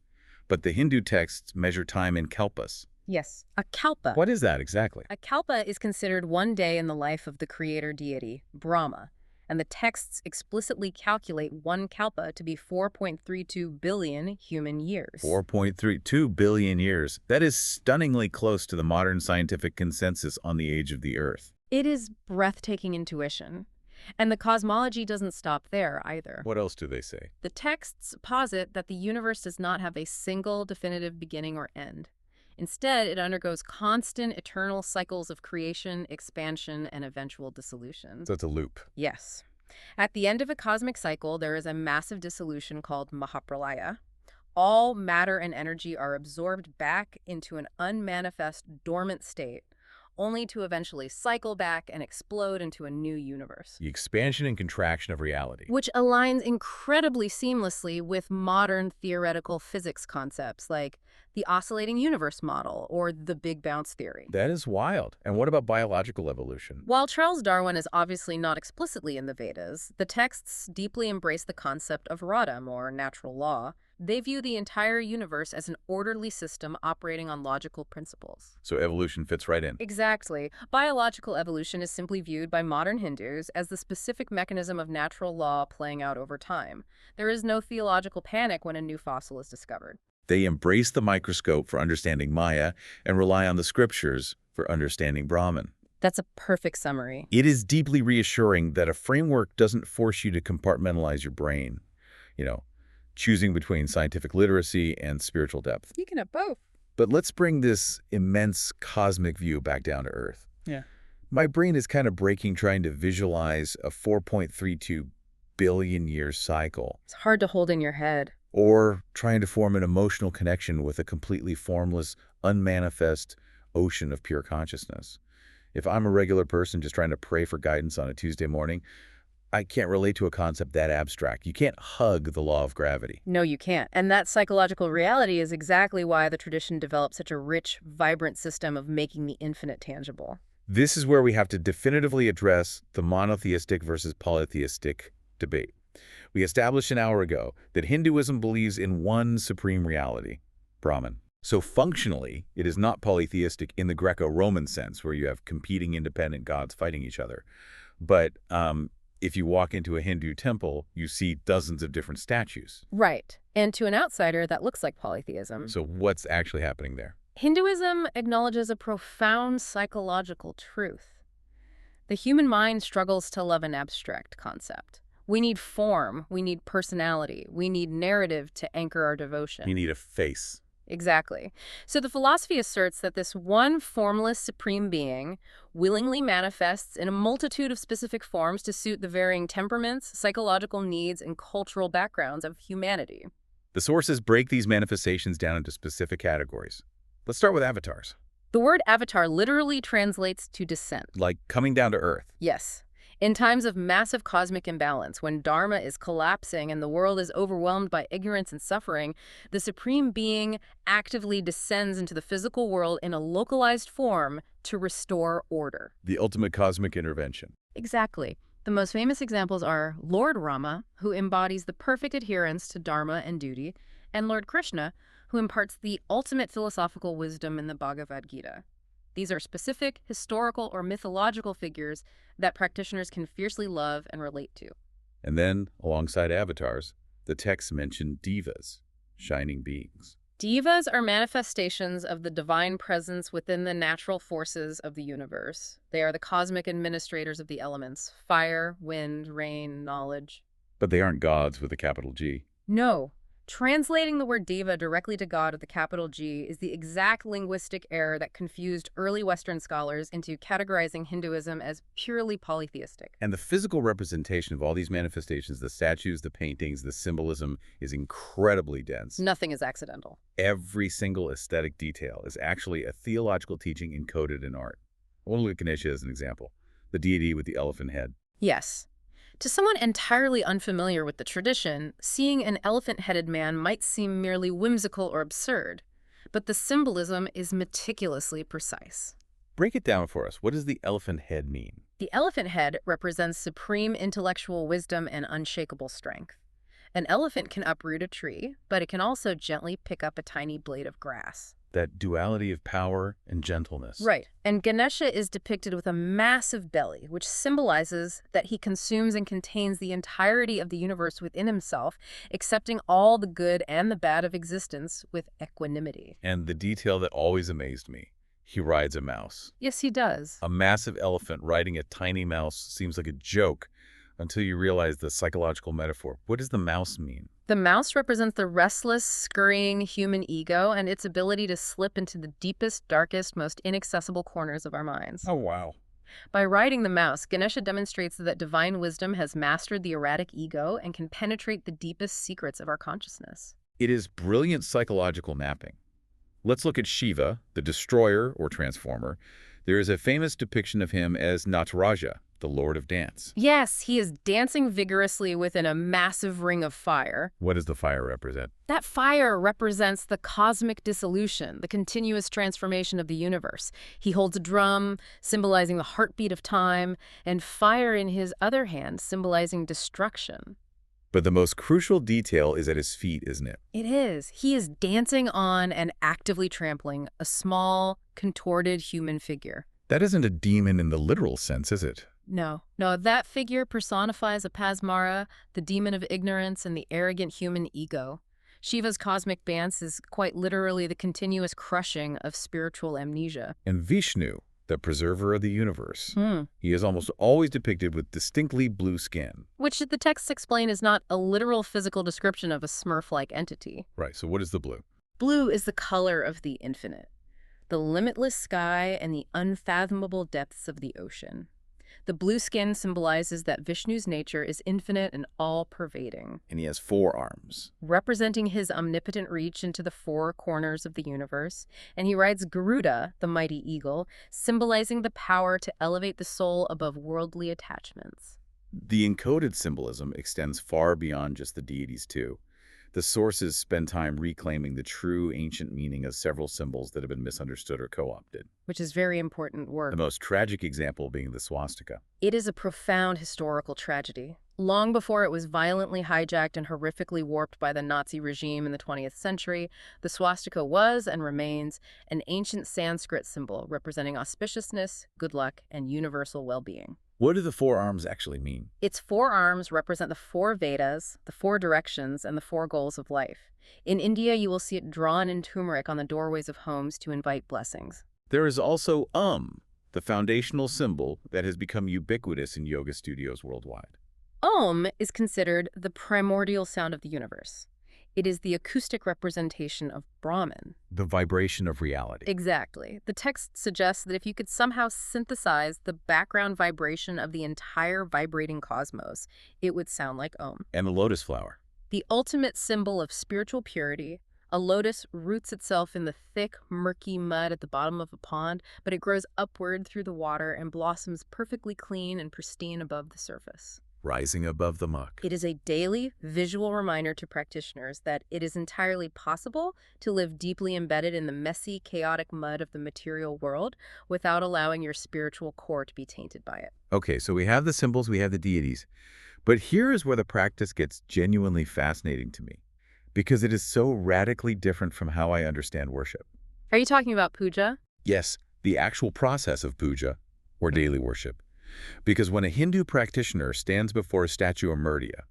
But the Hindu texts measure time in kalpas. Yes, a kalpa. What is that exactly? A kalpa is considered one day in the life of the creator deity, Brahma, and the texts explicitly calculate one kalpa to be 4.32 billion human years. 4.32 billion years. That is stunningly close to the modern scientific consensus on the age of the Earth. It is breathtaking intuition. And the cosmology doesn't stop there either. What else do they say? The texts posit that the universe does not have a single definitive beginning or end. Instead, it undergoes constant, eternal cycles of creation, expansion, and eventual dissolution. So it's a loop. Yes. At the end of a cosmic cycle, there is a massive dissolution called Mahapralaya. All matter and energy are absorbed back into an unmanifest, dormant state, only to eventually cycle back and explode into a new universe. The expansion and contraction of reality. Which aligns incredibly seamlessly with modern theoretical physics concepts like the oscillating universe model or the Big Bounce theory. That is wild. And what about biological evolution? While Charles Darwin is obviously not explicitly in the Vedas, the texts deeply embrace the concept of radam, or natural law. They view the entire universe as an orderly system operating on logical principles. So evolution fits right in. Exactly. Biological evolution is simply viewed by modern Hindus as the specific mechanism of natural law playing out over time. There is no theological panic when a new fossil is discovered. They embrace the microscope for understanding Maya and rely on the scriptures for understanding Brahman. That's a perfect summary. It is deeply reassuring that a framework doesn't force you to compartmentalize your brain. Choosing between scientific literacy and spiritual depth. You can have both. But let's bring this immense cosmic view back down to Earth. Yeah. My brain is kind of breaking trying to visualize a 4.32 billion year cycle. It's hard to hold in your head. Or trying to form an emotional connection with a completely formless, unmanifest ocean of pure consciousness. If I'm a regular person just trying to pray for guidance on a Tuesday morning, I can't relate to a concept that abstract. You can't hug the law of gravity. No, you can't. And that psychological reality is exactly why the tradition developed such a rich, vibrant system of making the infinite tangible. This is where we have to definitively address the monotheistic versus polytheistic debate. We established an hour ago that Hinduism believes in one supreme reality, Brahman. So functionally, it is not polytheistic in the Greco-Roman sense, where you have competing independent gods fighting each other. But if you walk into a Hindu temple, you see dozens of different statues. Right. And to an outsider, that looks like polytheism. So what's actually happening there? Hinduism acknowledges a profound psychological truth. The human mind struggles to love an abstract concept. We need form, we need personality, we need narrative to anchor our devotion. You need a face. Exactly. So the philosophy asserts that this one formless supreme being willingly manifests in a multitude of specific forms to suit the varying temperaments, psychological needs, and cultural backgrounds of humanity. The sources break these manifestations down into specific categories. Let's start with avatars, The word avatar literally translates to descent. like coming down to Earth. Yes. In times of massive cosmic imbalance, when Dharma is collapsing and the world is overwhelmed by ignorance and suffering, the Supreme Being actively descends into the physical world in a localized form to restore order. The ultimate cosmic intervention. Exactly. The most famous examples are Lord Rama, who embodies the perfect adherence to Dharma and duty, and Lord Krishna, who imparts the ultimate philosophical wisdom in the Bhagavad Gita. These are specific, historical, or mythological figures that practitioners can fiercely love and relate to. And then, alongside avatars, the texts mention devas, shining beings. Devas are manifestations of the divine presence within the natural forces of the universe. They are the cosmic administrators of the elements: fire, wind, rain, knowledge. But they aren't gods with a capital G. No. Translating the word deva directly to God with a capital G is the exact linguistic error that confused early Western scholars into categorizing Hinduism as purely polytheistic. And the physical representation of all these manifestations, the statues, the paintings, the symbolism, is incredibly dense. Nothing is accidental. Every single aesthetic detail is actually a theological teaching encoded in art. I want to look at Ganesha as an example, the deity with the elephant head. Yes. To someone entirely unfamiliar with the tradition, seeing an elephant-headed man might seem merely whimsical or absurd, but the symbolism is meticulously precise. Break it down for us. What does the elephant head mean? The elephant head represents supreme intellectual wisdom and unshakable strength. An elephant can uproot a tree, but it can also gently pick up a tiny blade of grass. That duality of power and gentleness. Right. And Ganesha is depicted with a massive belly, which symbolizes that he consumes and contains the entirety of the universe within himself, accepting all the good and the bad of existence with equanimity. And the detail that always amazed me, he rides a mouse. Yes, he does. A massive elephant riding a tiny mouse seems like a joke until you realize the psychological metaphor. What does the mouse mean? The mouse represents the restless, scurrying human ego and its ability to slip into the deepest, darkest, most inaccessible corners of our minds. Oh, wow. By riding the mouse, Ganesha demonstrates that divine wisdom has mastered the erratic ego and can penetrate the deepest secrets of our consciousness. It is brilliant psychological mapping. Let's look at Shiva, the destroyer or transformer. There is a famous depiction of him as Nataraja, the Lord of Dance. Yes, he is dancing vigorously within a massive ring of fire. What does the fire represent? That fire represents the cosmic dissolution, the continuous transformation of the universe. He holds a drum, symbolizing the heartbeat of time, and fire in his other hand, symbolizing destruction. But the most crucial detail is at his feet, isn't it? It is. He is dancing on and actively trampling a small, contorted human figure. That isn't a demon in the literal sense, is it? No, that figure personifies Apasmara, the demon of ignorance and the arrogant human ego. Shiva's cosmic dance is quite literally the continuous crushing of spiritual amnesia. And Vishnu, the preserver of the universe. He is almost always depicted with distinctly blue skin. Which the texts explain is not a literal physical description of a Smurf-like entity. Right, so what is the blue? Blue is the color of the infinite, the limitless sky and the unfathomable depths of the ocean. The blue skin symbolizes that Vishnu's nature is infinite and all-pervading, And he has 4 arms. representing his omnipotent reach into the 4 corners of the universe. And he rides Garuda, the mighty eagle, symbolizing the power to elevate the soul above worldly attachments. The encoded symbolism extends far beyond just the deities too. The sources spend time reclaiming the true ancient meaning of several symbols that have been misunderstood or co-opted. Which is very important The work. most tragic example being the swastika. It is a profound historical tragedy. Long before it was violently hijacked and horrifically warped by the Nazi regime in the 20th century, the swastika was and remains an ancient Sanskrit symbol representing auspiciousness, good luck, and universal well-being. What do the four arms actually mean? Its four arms represent the four Vedas, the four directions, and the four goals of life. In India, you will see it drawn in turmeric on the doorways of homes to invite blessings. There is also the foundational symbol that has become ubiquitous in yoga studios worldwide. Om is considered the primordial sound of the universe. It is the acoustic representation of Brahman. The vibration of reality. Exactly. The text suggests that if you could somehow synthesize the background vibration of the entire vibrating cosmos, it would sound like Om. And the lotus flower. The ultimate symbol of spiritual purity, a lotus roots itself in the thick, murky mud at the bottom of a pond, but it grows upward through the water and blossoms perfectly clean and pristine above the surface. Rising above the muck. It is a daily, visual reminder to practitioners that it is entirely possible to live deeply embedded in the messy, chaotic mud of the material world without allowing your spiritual core to be tainted by it. Okay, so we have the symbols, we have the deities. But here is where the practice gets genuinely fascinating to me, because it is so radically different from how I understand worship. Are you talking about puja? Yes, the actual process of puja, or daily worship. Because when a Hindu practitioner stands before a statue of Murtia,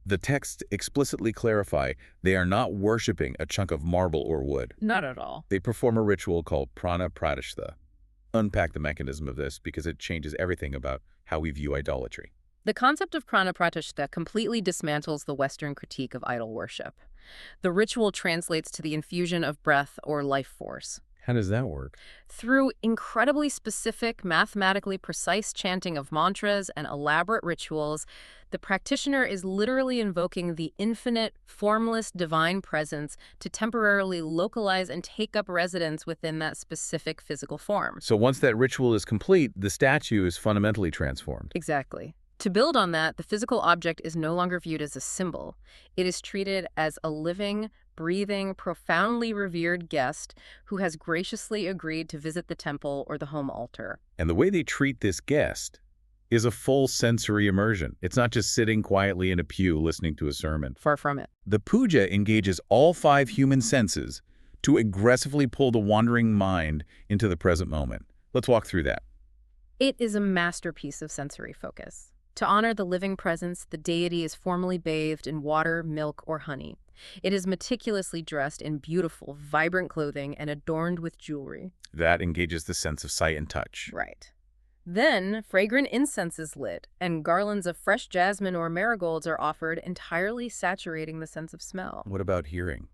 the texts explicitly clarify they are not worshiping a chunk of marble or wood. Not at all. They perform a ritual called prana pratishta. Unpack the mechanism of this because it changes everything about how we view idolatry. The concept of prana pratishta completely dismantles the Western critique of idol worship. The ritual translates to the infusion of breath or life force. How does that work? Through incredibly specific, mathematically precise chanting of mantras and elaborate rituals, the practitioner is literally invoking the infinite, formless divine presence to temporarily localize and take up residence within that specific physical form. So once that ritual is complete, the statue is fundamentally transformed. Exactly. To build on that, the physical object is no longer viewed as a symbol. It is treated as a living, breathing, profoundly revered guest who has graciously agreed to visit the temple or the home altar. And the way they treat this guest is a full sensory immersion. It's not just sitting quietly in a pew listening to a sermon. Far from it. The puja engages all 5 human senses to aggressively pull the wandering mind into the present moment. Let's walk through that. It is a masterpiece of sensory focus. To honor the living presence, the deity is formally bathed in water, milk, or honey. It is meticulously dressed in beautiful, vibrant clothing and adorned with jewelry. That engages the sense of sight and touch. Right. Then, fragrant incense is lit, and garlands of fresh jasmine or marigolds are offered, entirely saturating the sense of smell. What about hearing?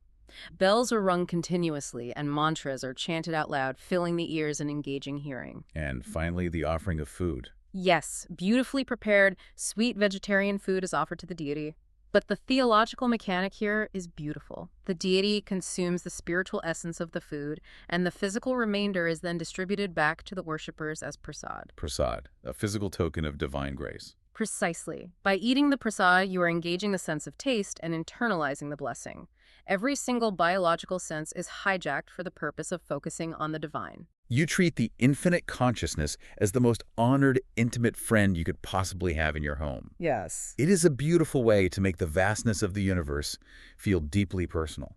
Bells are rung continuously, and mantras are chanted out loud, filling the ears and engaging hearing. And finally, the offering of food. Yes, beautifully prepared, sweet vegetarian food is offered to the deity. But the theological mechanic here is beautiful. The deity consumes the spiritual essence of the food, and the physical remainder is then distributed back to the worshippers as prasad. Prasad, a physical token of divine grace. Precisely. By eating the prasad, you are engaging the sense of taste and internalizing the blessing. Every single biological sense is hijacked for the purpose of focusing on the divine. You treat the infinite consciousness as the most honored, intimate friend you could possibly have in your home. Yes. It is a beautiful way to make the vastness of the universe feel deeply personal.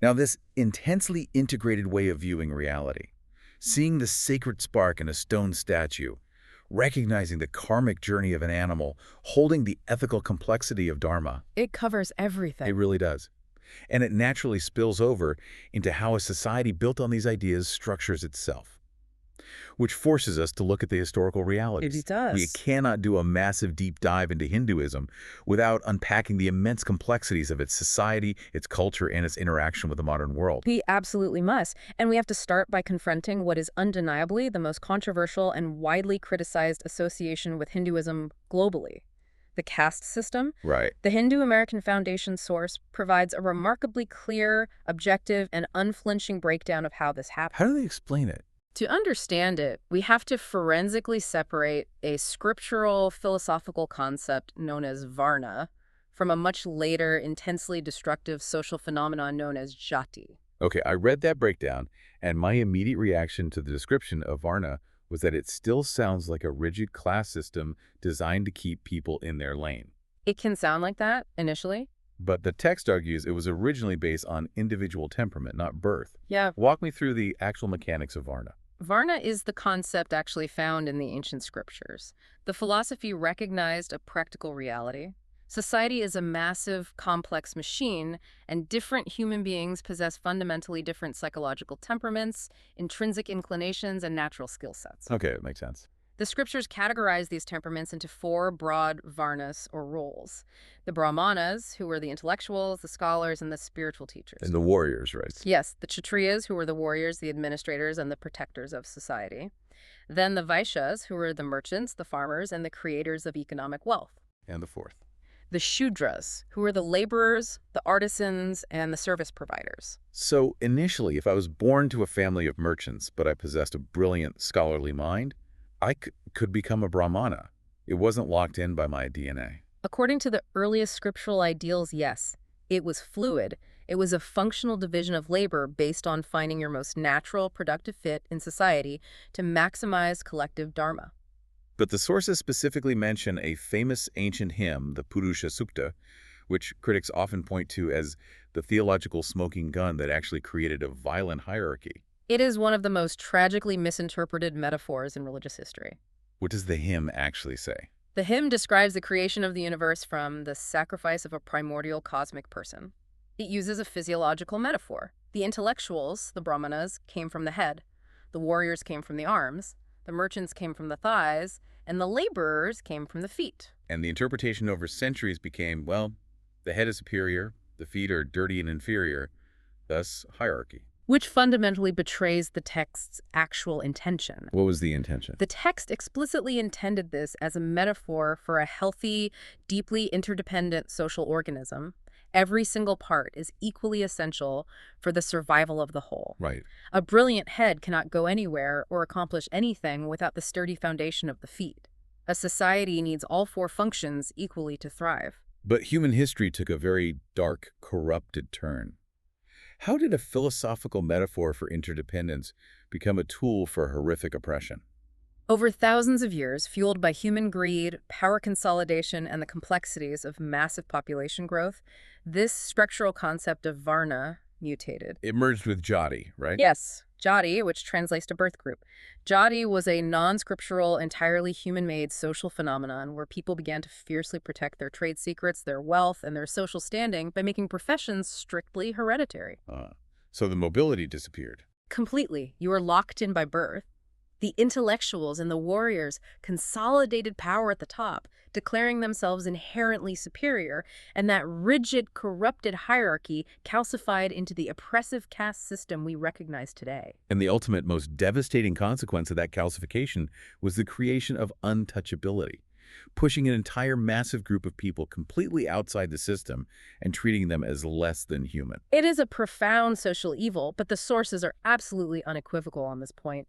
Now, this intensely integrated way of viewing reality, seeing the sacred spark in a stone statue, recognizing the karmic journey of an animal, holding the ethical complexity of Dharma. It covers everything. It really does. And it naturally spills over into how a society built on these ideas structures itself, which forces us to look at the historical realities. It does. We cannot do a massive deep dive into Hinduism without unpacking the immense complexities of its society, its culture, and its interaction with the modern world. We absolutely must. And we have to start by confronting what is undeniably the most controversial and widely criticized association with Hinduism globally. The caste system. Right. The Hindu American Foundation source provides a remarkably clear, objective, and unflinching breakdown of how this happened. How do they explain it? To understand it, we have to forensically separate a scriptural philosophical concept known as varna from a much later, intensely destructive social phenomenon known as jati. Okay, I read that breakdown, and my immediate reaction to the description of Varna was that it still sounds like a rigid class system designed to keep people in their lane. It can sound like that initially. But the text argues it was originally based on individual temperament, not birth. Yeah, Walk me through the actual mechanics of Varna. Varna is the concept actually found in the ancient scriptures. The philosophy recognized a practical reality. Society is a massive, complex machine, and different human beings possess fundamentally different psychological temperaments, intrinsic inclinations, and natural skill sets. Okay, that makes sense. The scriptures categorize these temperaments into four broad varnas, or roles. The brahmanas, who were the intellectuals, the scholars, and the spiritual teachers. And the warriors, right? Yes, the kshatriyas, who were the warriors, the administrators, and the protectors of society. Then the vaishyas, who were the merchants, the farmers, and the creators of economic wealth. And the fourth. The shudras, who were the laborers, the artisans, and the service providers. So initially, if I was born to a family of merchants, but I possessed a brilliant scholarly mind, I could become a brahmana. It wasn't locked in by my DNA. According to the earliest scriptural ideals, yes, it was fluid. It was a functional division of labor based on finding your most natural, productive fit in society to maximize collective dharma. But the sources specifically mention a famous ancient hymn, the Purusha Sukta, which critics often point to as the theological smoking gun that actually created a violent hierarchy. It is one of the most tragically misinterpreted metaphors in religious history. What does the hymn actually say? The hymn describes the creation of the universe from the sacrifice of a primordial cosmic person. It uses a physiological metaphor. The intellectuals, the brahmanas, came from the head. The warriors came from the arms. The merchants came from the thighs. And the laborers came from the feet. And the interpretation over centuries became, well, the head is superior, the feet are dirty and inferior, thus hierarchy. Which fundamentally betrays the text's actual intention. What was the intention? The text explicitly intended this as a metaphor for a healthy, deeply interdependent social organism. Every single part is equally essential for the survival of the whole. Right. A brilliant head cannot go anywhere or accomplish anything without the sturdy foundation of the feet. A society needs all four functions equally to thrive. But human history took a very dark, corrupted turn. How did a philosophical metaphor for interdependence become a tool for horrific oppression? Over thousands of years, fueled by human greed, power consolidation, and the complexities of massive population growth, this structural concept of varna mutated. It merged with jati, right? Yes, jati, which translates to birth group. Jati was a non-scriptural, entirely human-made social phenomenon where people began to fiercely protect their trade secrets, their wealth, and their social standing by making professions strictly hereditary. So the mobility disappeared. Completely. You are locked in by birth. The intellectuals and the warriors consolidated power at the top, declaring themselves inherently superior, and that rigid, corrupted hierarchy calcified into the oppressive caste system we recognize today. And the ultimate, most devastating consequence of that calcification was the creation of untouchability, pushing an entire massive group of people completely outside the system and treating them as less than human. It is a profound social evil, but the sources are absolutely unequivocal on this point.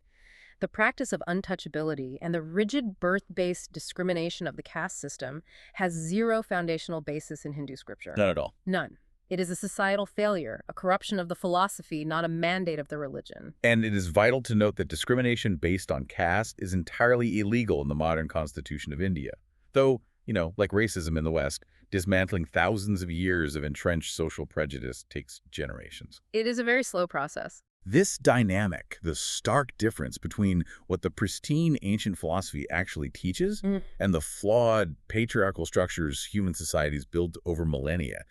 The practice of untouchability and the rigid birth-based discrimination of the caste system has zero foundational basis in Hindu scripture. Not at all. None. It is a societal failure, a corruption of the philosophy, not a mandate of the religion. And it is vital to note that discrimination based on caste is entirely illegal in the modern constitution of India. Though, like racism in the West, dismantling thousands of years of entrenched social prejudice takes generations. It is a very slow process. This dynamic, the stark difference between what the pristine ancient philosophy actually teaches and the flawed patriarchal structures human societies built over millennia,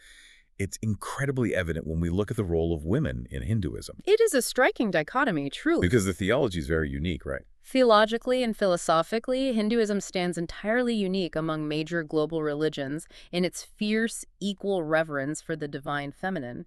it's incredibly evident when we look at the role of women in Hinduism. It is a striking dichotomy, truly. Because the theology is very unique, right? Theologically and philosophically, Hinduism stands entirely unique among major global religions in its fierce, equal reverence for the divine feminine.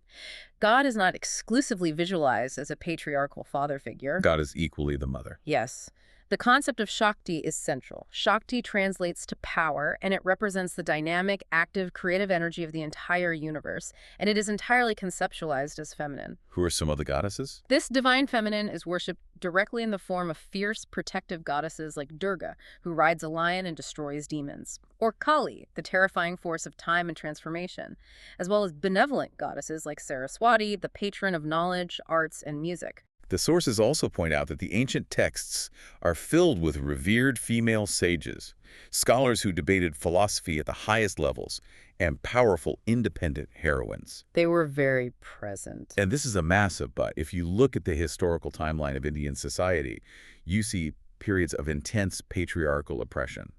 God is not exclusively visualized as a patriarchal father figure. God is equally the mother. Yes. The concept of Shakti is central. Shakti translates to power, and it represents the dynamic, active, creative energy of the entire universe, and it is entirely conceptualized as feminine. Who are some of the goddesses? This divine feminine is worshipped directly in the form of fierce, protective goddesses like Durga, who rides a lion and destroys demons, or Kali, the terrifying force of time and transformation, as well as benevolent goddesses like Saraswati, the patron of knowledge, arts, and music. The sources also point out that the ancient texts are filled with revered female sages, scholars who debated philosophy at the highest levels, and powerful, independent heroines. They were very present. And this is a massive but. If you look at the historical timeline of Indian society, you see periods of intense patriarchal oppression.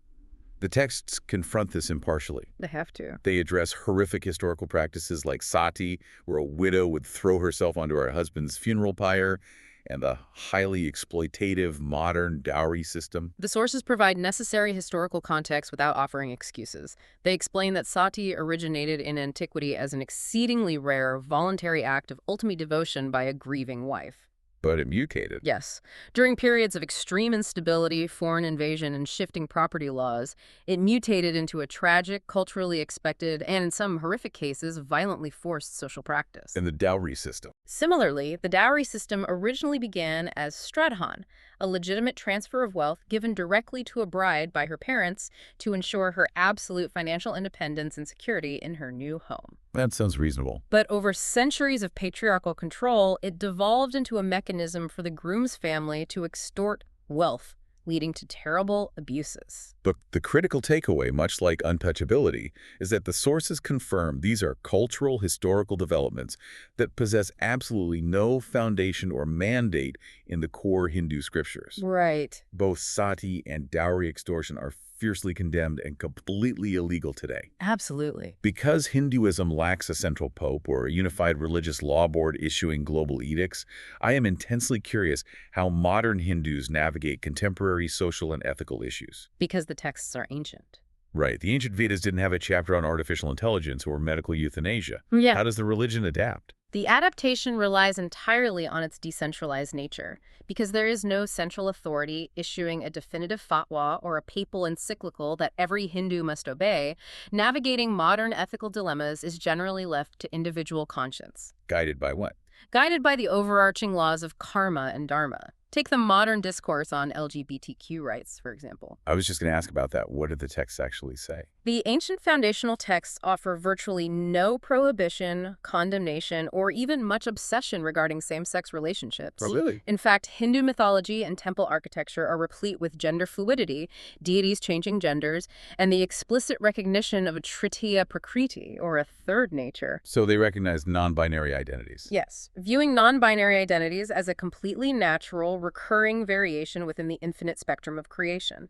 The texts confront this impartially. They have to. They address horrific historical practices like sati, where a widow would throw herself onto her husband's funeral pyre, and the highly exploitative modern dowry system. The sources provide necessary historical context without offering excuses. They explain that sati originated in antiquity as an exceedingly rare, voluntary act of ultimate devotion by a grieving wife. But it mutated. Yes. During periods of extreme instability, foreign invasion, and shifting property laws, it mutated into a tragic, culturally expected, and in some horrific cases, violently forced social practice. And the dowry system. Similarly, the dowry system originally began as stradhan, a legitimate transfer of wealth given directly to a bride by her parents to ensure her absolute financial independence and security in her new home. That sounds reasonable. But over centuries of patriarchal control, it devolved into a mechanism for the groom's family to extort wealth, leading to terrible abuses. But the critical takeaway, much like untouchability, is that the sources confirm these are cultural, historical developments that possess absolutely no foundation or mandate in the core Hindu scriptures. Right. Both sati and dowry extortion are fiercely condemned and completely illegal today. Absolutely. Because Hinduism lacks a central pope or a unified religious law board issuing global edicts, I am intensely curious how modern Hindus navigate contemporary social and ethical issues. Because the texts are ancient. Right. The ancient Vedas didn't have a chapter on artificial intelligence or medical euthanasia. Yeah. How does the religion adapt? The adaptation relies entirely on its decentralized nature, because there is no central authority issuing a definitive fatwa or a papal encyclical that every Hindu must obey. Navigating modern ethical dilemmas is generally left to individual conscience. Guided by what? Guided by the overarching laws of karma and dharma. Take the modern discourse on LGBTQ rights, for example. I was just going to ask about that. What did the texts actually say? The ancient foundational texts offer virtually no prohibition, condemnation, or even much obsession regarding same-sex relationships. Oh, really? In fact, Hindu mythology and temple architecture are replete with gender fluidity, deities changing genders, and the explicit recognition of a tritiya prakriti, or a third nature. So they recognize non-binary identities. Yes, viewing non-binary identities as a completely natural, recurring variation within the infinite spectrum of creation.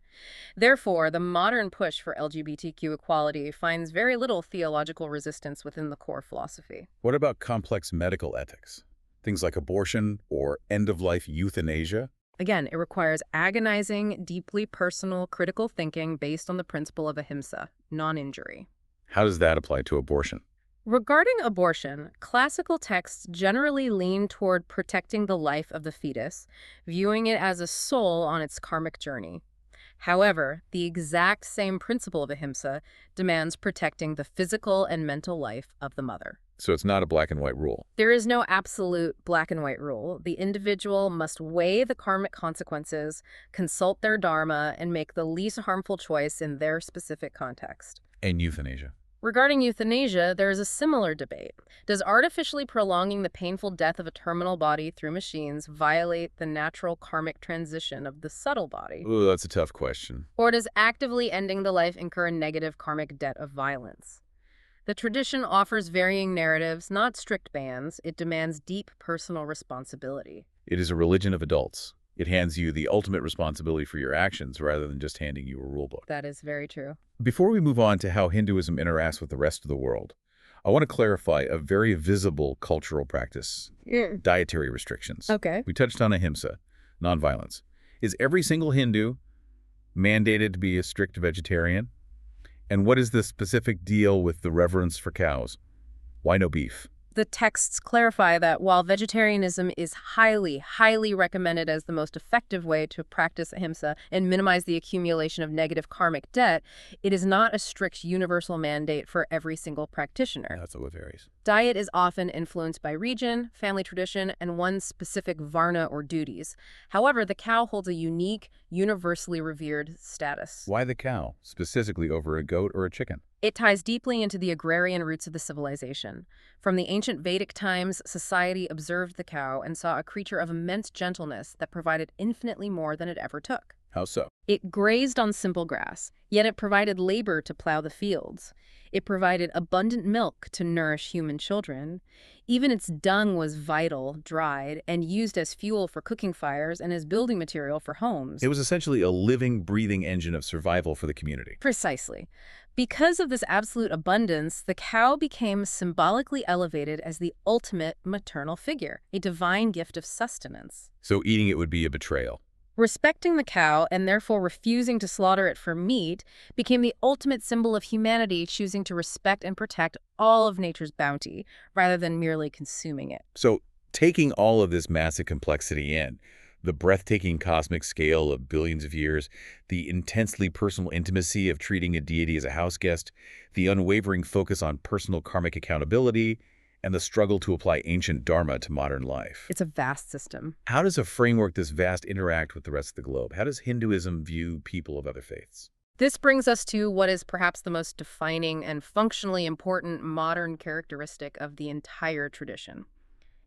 Therefore, the modern push for LGBTQ equality finds very little theological resistance within the core philosophy. What about complex medical ethics? Things like abortion or end-of-life euthanasia? Again, it requires agonizing, deeply personal, critical thinking based on the principle of ahimsa, non-injury. How does that apply to abortion? Regarding abortion, classical texts generally lean toward protecting the life of the fetus, viewing it as a soul on its karmic journey. However, the exact same principle of ahimsa demands protecting the physical and mental life of the mother. So it's not a black and white rule. There is no absolute black and white rule. The individual must weigh the karmic consequences, consult their dharma, and make the least harmful choice in their specific context. And euthanasia. Regarding euthanasia, there is a similar debate. Does artificially prolonging the painful death of a terminal body through machines violate the natural karmic transition of the subtle body? Ooh, that's a tough question. Or does actively ending the life incur a negative karmic debt of violence? The tradition offers varying narratives, not strict bans. It demands deep personal responsibility. It is a religion of adults. It hands you the ultimate responsibility for your actions rather than just handing you a rulebook. That is very true. Before we move on to how Hinduism interacts with the rest of the world, I want to clarify a very visible cultural practice, dietary restrictions. Okay. We touched on ahimsa, nonviolence. Is every single Hindu mandated to be a strict vegetarian? And what is the specific deal with the reverence for cows? Why no beef? The texts clarify that while vegetarianism is highly, highly recommended as the most effective way to practice ahimsa and minimize the accumulation of negative karmic debt, it is not a strict universal mandate for every single practitioner. That's what varies. Diet is often influenced by region, family tradition, and one's specific varna or duties. However, the cow holds a unique, universally revered status. Why the cow, specifically over a goat or a chicken? It ties deeply into the agrarian roots of the civilization. From the ancient Vedic times, society observed the cow and saw a creature of immense gentleness that provided infinitely more than it ever took. How so? It grazed on simple grass, yet it provided labor to plow the fields. It provided abundant milk to nourish human children. Even its dung was vital, dried, and used as fuel for cooking fires and as building material for homes. It was essentially a living, breathing engine of survival for the community. Precisely. Because of this absolute abundance, the cow became symbolically elevated as the ultimate maternal figure, a divine gift of sustenance. So eating it would be a betrayal. Respecting the cow, and therefore refusing to slaughter it for meat, became the ultimate symbol of humanity choosing to respect and protect all of nature's bounty, rather than merely consuming it. So taking all of this massive complexity in, the breathtaking cosmic scale of billions of years, the intensely personal intimacy of treating a deity as a house guest, the unwavering focus on personal karmic accountability, and the struggle to apply ancient dharma to modern life. It's a vast system. How does a framework this vast interact with the rest of the globe? How does Hinduism view people of other faiths? This brings us to what is perhaps the most defining and functionally important modern characteristic of the entire tradition.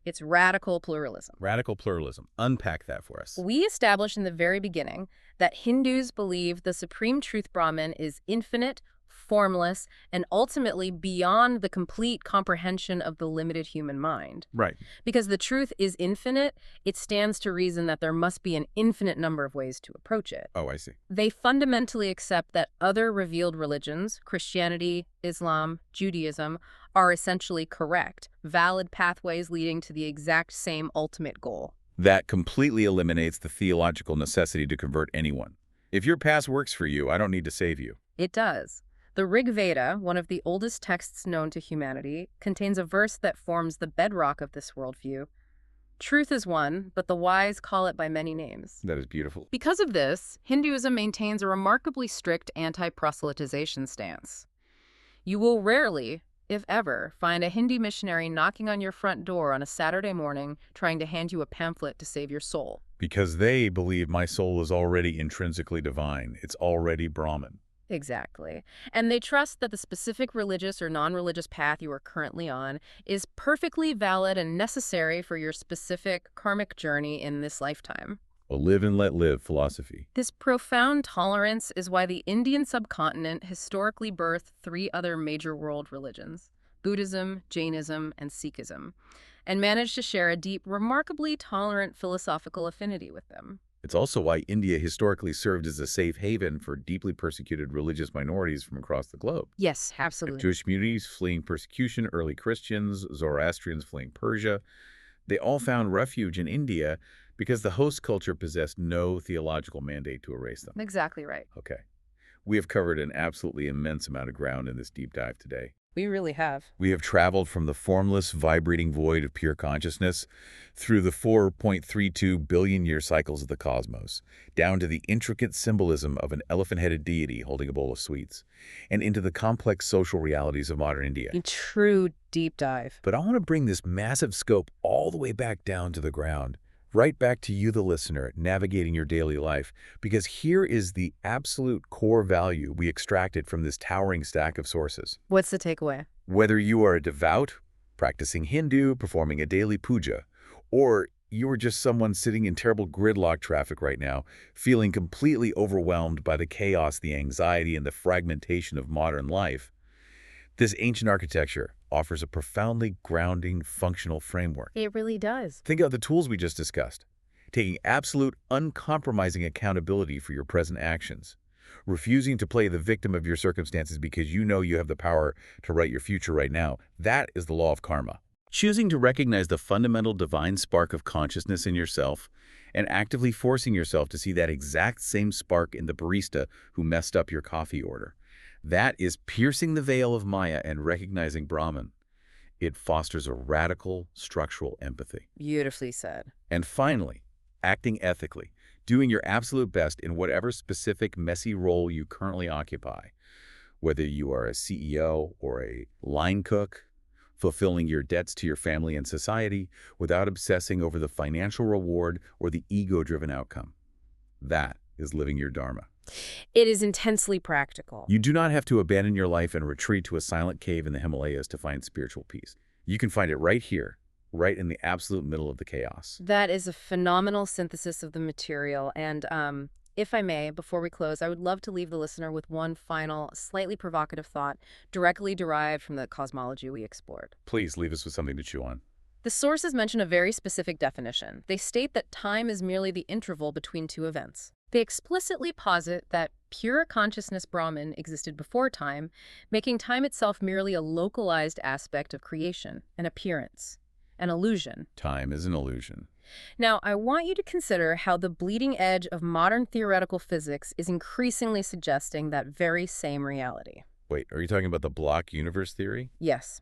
It's radical pluralism. Radical pluralism. Unpack that for us. We established in the very beginning that Hindus believe the supreme truth Brahman is infinite, formless, and ultimately beyond the complete comprehension of the limited human mind. Right. Because the truth is infinite, it stands to reason that there must be an infinite number of ways to approach it. Oh, I see. They fundamentally accept that other revealed religions, Christianity, Islam, Judaism, are essentially correct, valid pathways leading to the exact same ultimate goal. That completely eliminates the theological necessity to convert anyone. If your past works for you, I don't need to save you. It does. The Rig Veda, one of the oldest texts known to humanity, contains a verse that forms the bedrock of this worldview. Truth is one, but the wise call it by many names. That is beautiful. Because of this, Hinduism maintains a remarkably strict anti-proselytization stance. You will rarely, if ever, find a Hindu missionary knocking on your front door on a Saturday morning trying to hand you a pamphlet to save your soul. Because they believe my soul is already intrinsically divine. It's already Brahman. Exactly. And they trust that the specific religious or non-religious path you are currently on is perfectly valid and necessary for your specific karmic journey in this lifetime. A live and let live philosophy. This profound tolerance is why the Indian subcontinent historically birthed three other major world religions, Buddhism, Jainism, and Sikhism, and managed to share a deep, remarkably tolerant philosophical affinity with them. It's also why India historically served as a safe haven for deeply persecuted religious minorities from across the globe. Yes, absolutely. Jewish communities fleeing persecution, early Christians, Zoroastrians fleeing Persia, they all found refuge in India because the host culture possessed no theological mandate to erase them. Exactly right. Okay. We have covered an absolutely immense amount of ground in this deep dive today. We really have. We have traveled from the formless, vibrating void of pure consciousness through the 4.32 billion-year cycles of the cosmos, down to the intricate symbolism of an elephant-headed deity holding a bowl of sweets, and into the complex social realities of modern India. A true deep dive. But I want to bring this massive scope all the way back down to the ground, right back to you, the listener, navigating your daily life, because here is the absolute core value we extracted from this towering stack of sources. What's the takeaway? Whether you are a devout, practicing Hindu, performing a daily puja, or you are just someone sitting in terrible gridlock traffic right now, feeling completely overwhelmed by the chaos, the anxiety, and the fragmentation of modern life, this ancient architecture offers a profoundly grounding, functional framework. It really does. Think of the tools we just discussed. Taking absolute, uncompromising accountability for your present actions. Refusing to play the victim of your circumstances because you know you have the power to write your future right now. That is the law of karma. Choosing to recognize the fundamental divine spark of consciousness in yourself and actively forcing yourself to see that exact same spark in the barista who messed up your coffee order. That is piercing the veil of Maya and recognizing Brahman. It fosters a radical structural empathy. Beautifully said. And finally, acting ethically, doing your absolute best in whatever specific messy role you currently occupy, whether you are a CEO or a line cook, fulfilling your debts to your family and society without obsessing over the financial reward or the ego-driven outcome. That is living your dharma. It is intensely practical. You do not have to abandon your life and retreat to a silent cave in the Himalayas to find spiritual peace. You can find it right here, right in the absolute middle of the chaos. That is a phenomenal synthesis of the material. And if I may, before we close, I would love to leave the listener with one final, slightly provocative thought directly derived from the cosmology we explored. Please leave us with something to chew on. The sources mention a very specific definition. They state that time is merely the interval between two events. They explicitly posit that pure consciousness Brahman existed before time, making time itself merely a localized aspect of creation, an appearance, an illusion. Time is an illusion. Now, I want you to consider how the bleeding edge of modern theoretical physics is increasingly suggesting that very same reality. Wait, are you talking about the block universe theory? Yes.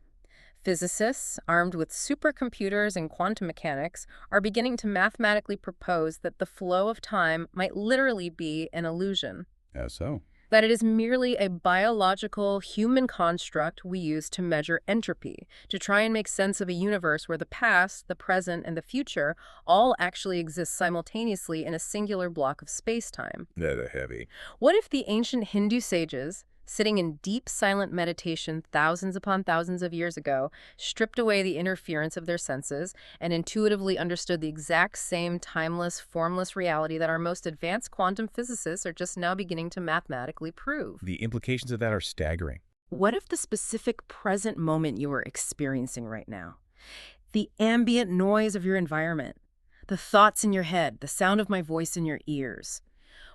Physicists, armed with supercomputers and quantum mechanics, are beginning to mathematically propose that the flow of time might literally be an illusion. How so? That it is merely a biological, human construct we use to measure entropy, to try and make sense of a universe where the past, the present, and the future all actually exist simultaneously in a singular block of space-time. That's heavy. What if the ancient Hindu sages, sitting in deep silent meditation thousands upon thousands of years ago, stripped away the interference of their senses and intuitively understood the exact same timeless, formless reality that our most advanced quantum physicists are just now beginning to mathematically prove? The implications of that are staggering. What if the specific present moment you are experiencing right now, the ambient noise of your environment, the thoughts in your head, the sound of my voice in your ears,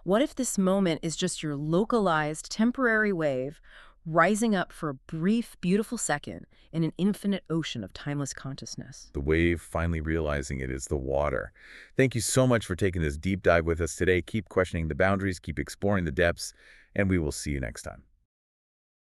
what if this moment is just your localized, temporary wave rising up for a brief, beautiful second in an infinite ocean of timeless consciousness? The wave finally realizing it is the water. Thank you so much for taking this deep dive with us today. Keep questioning the boundaries, keep exploring the depths, and we will see you next time.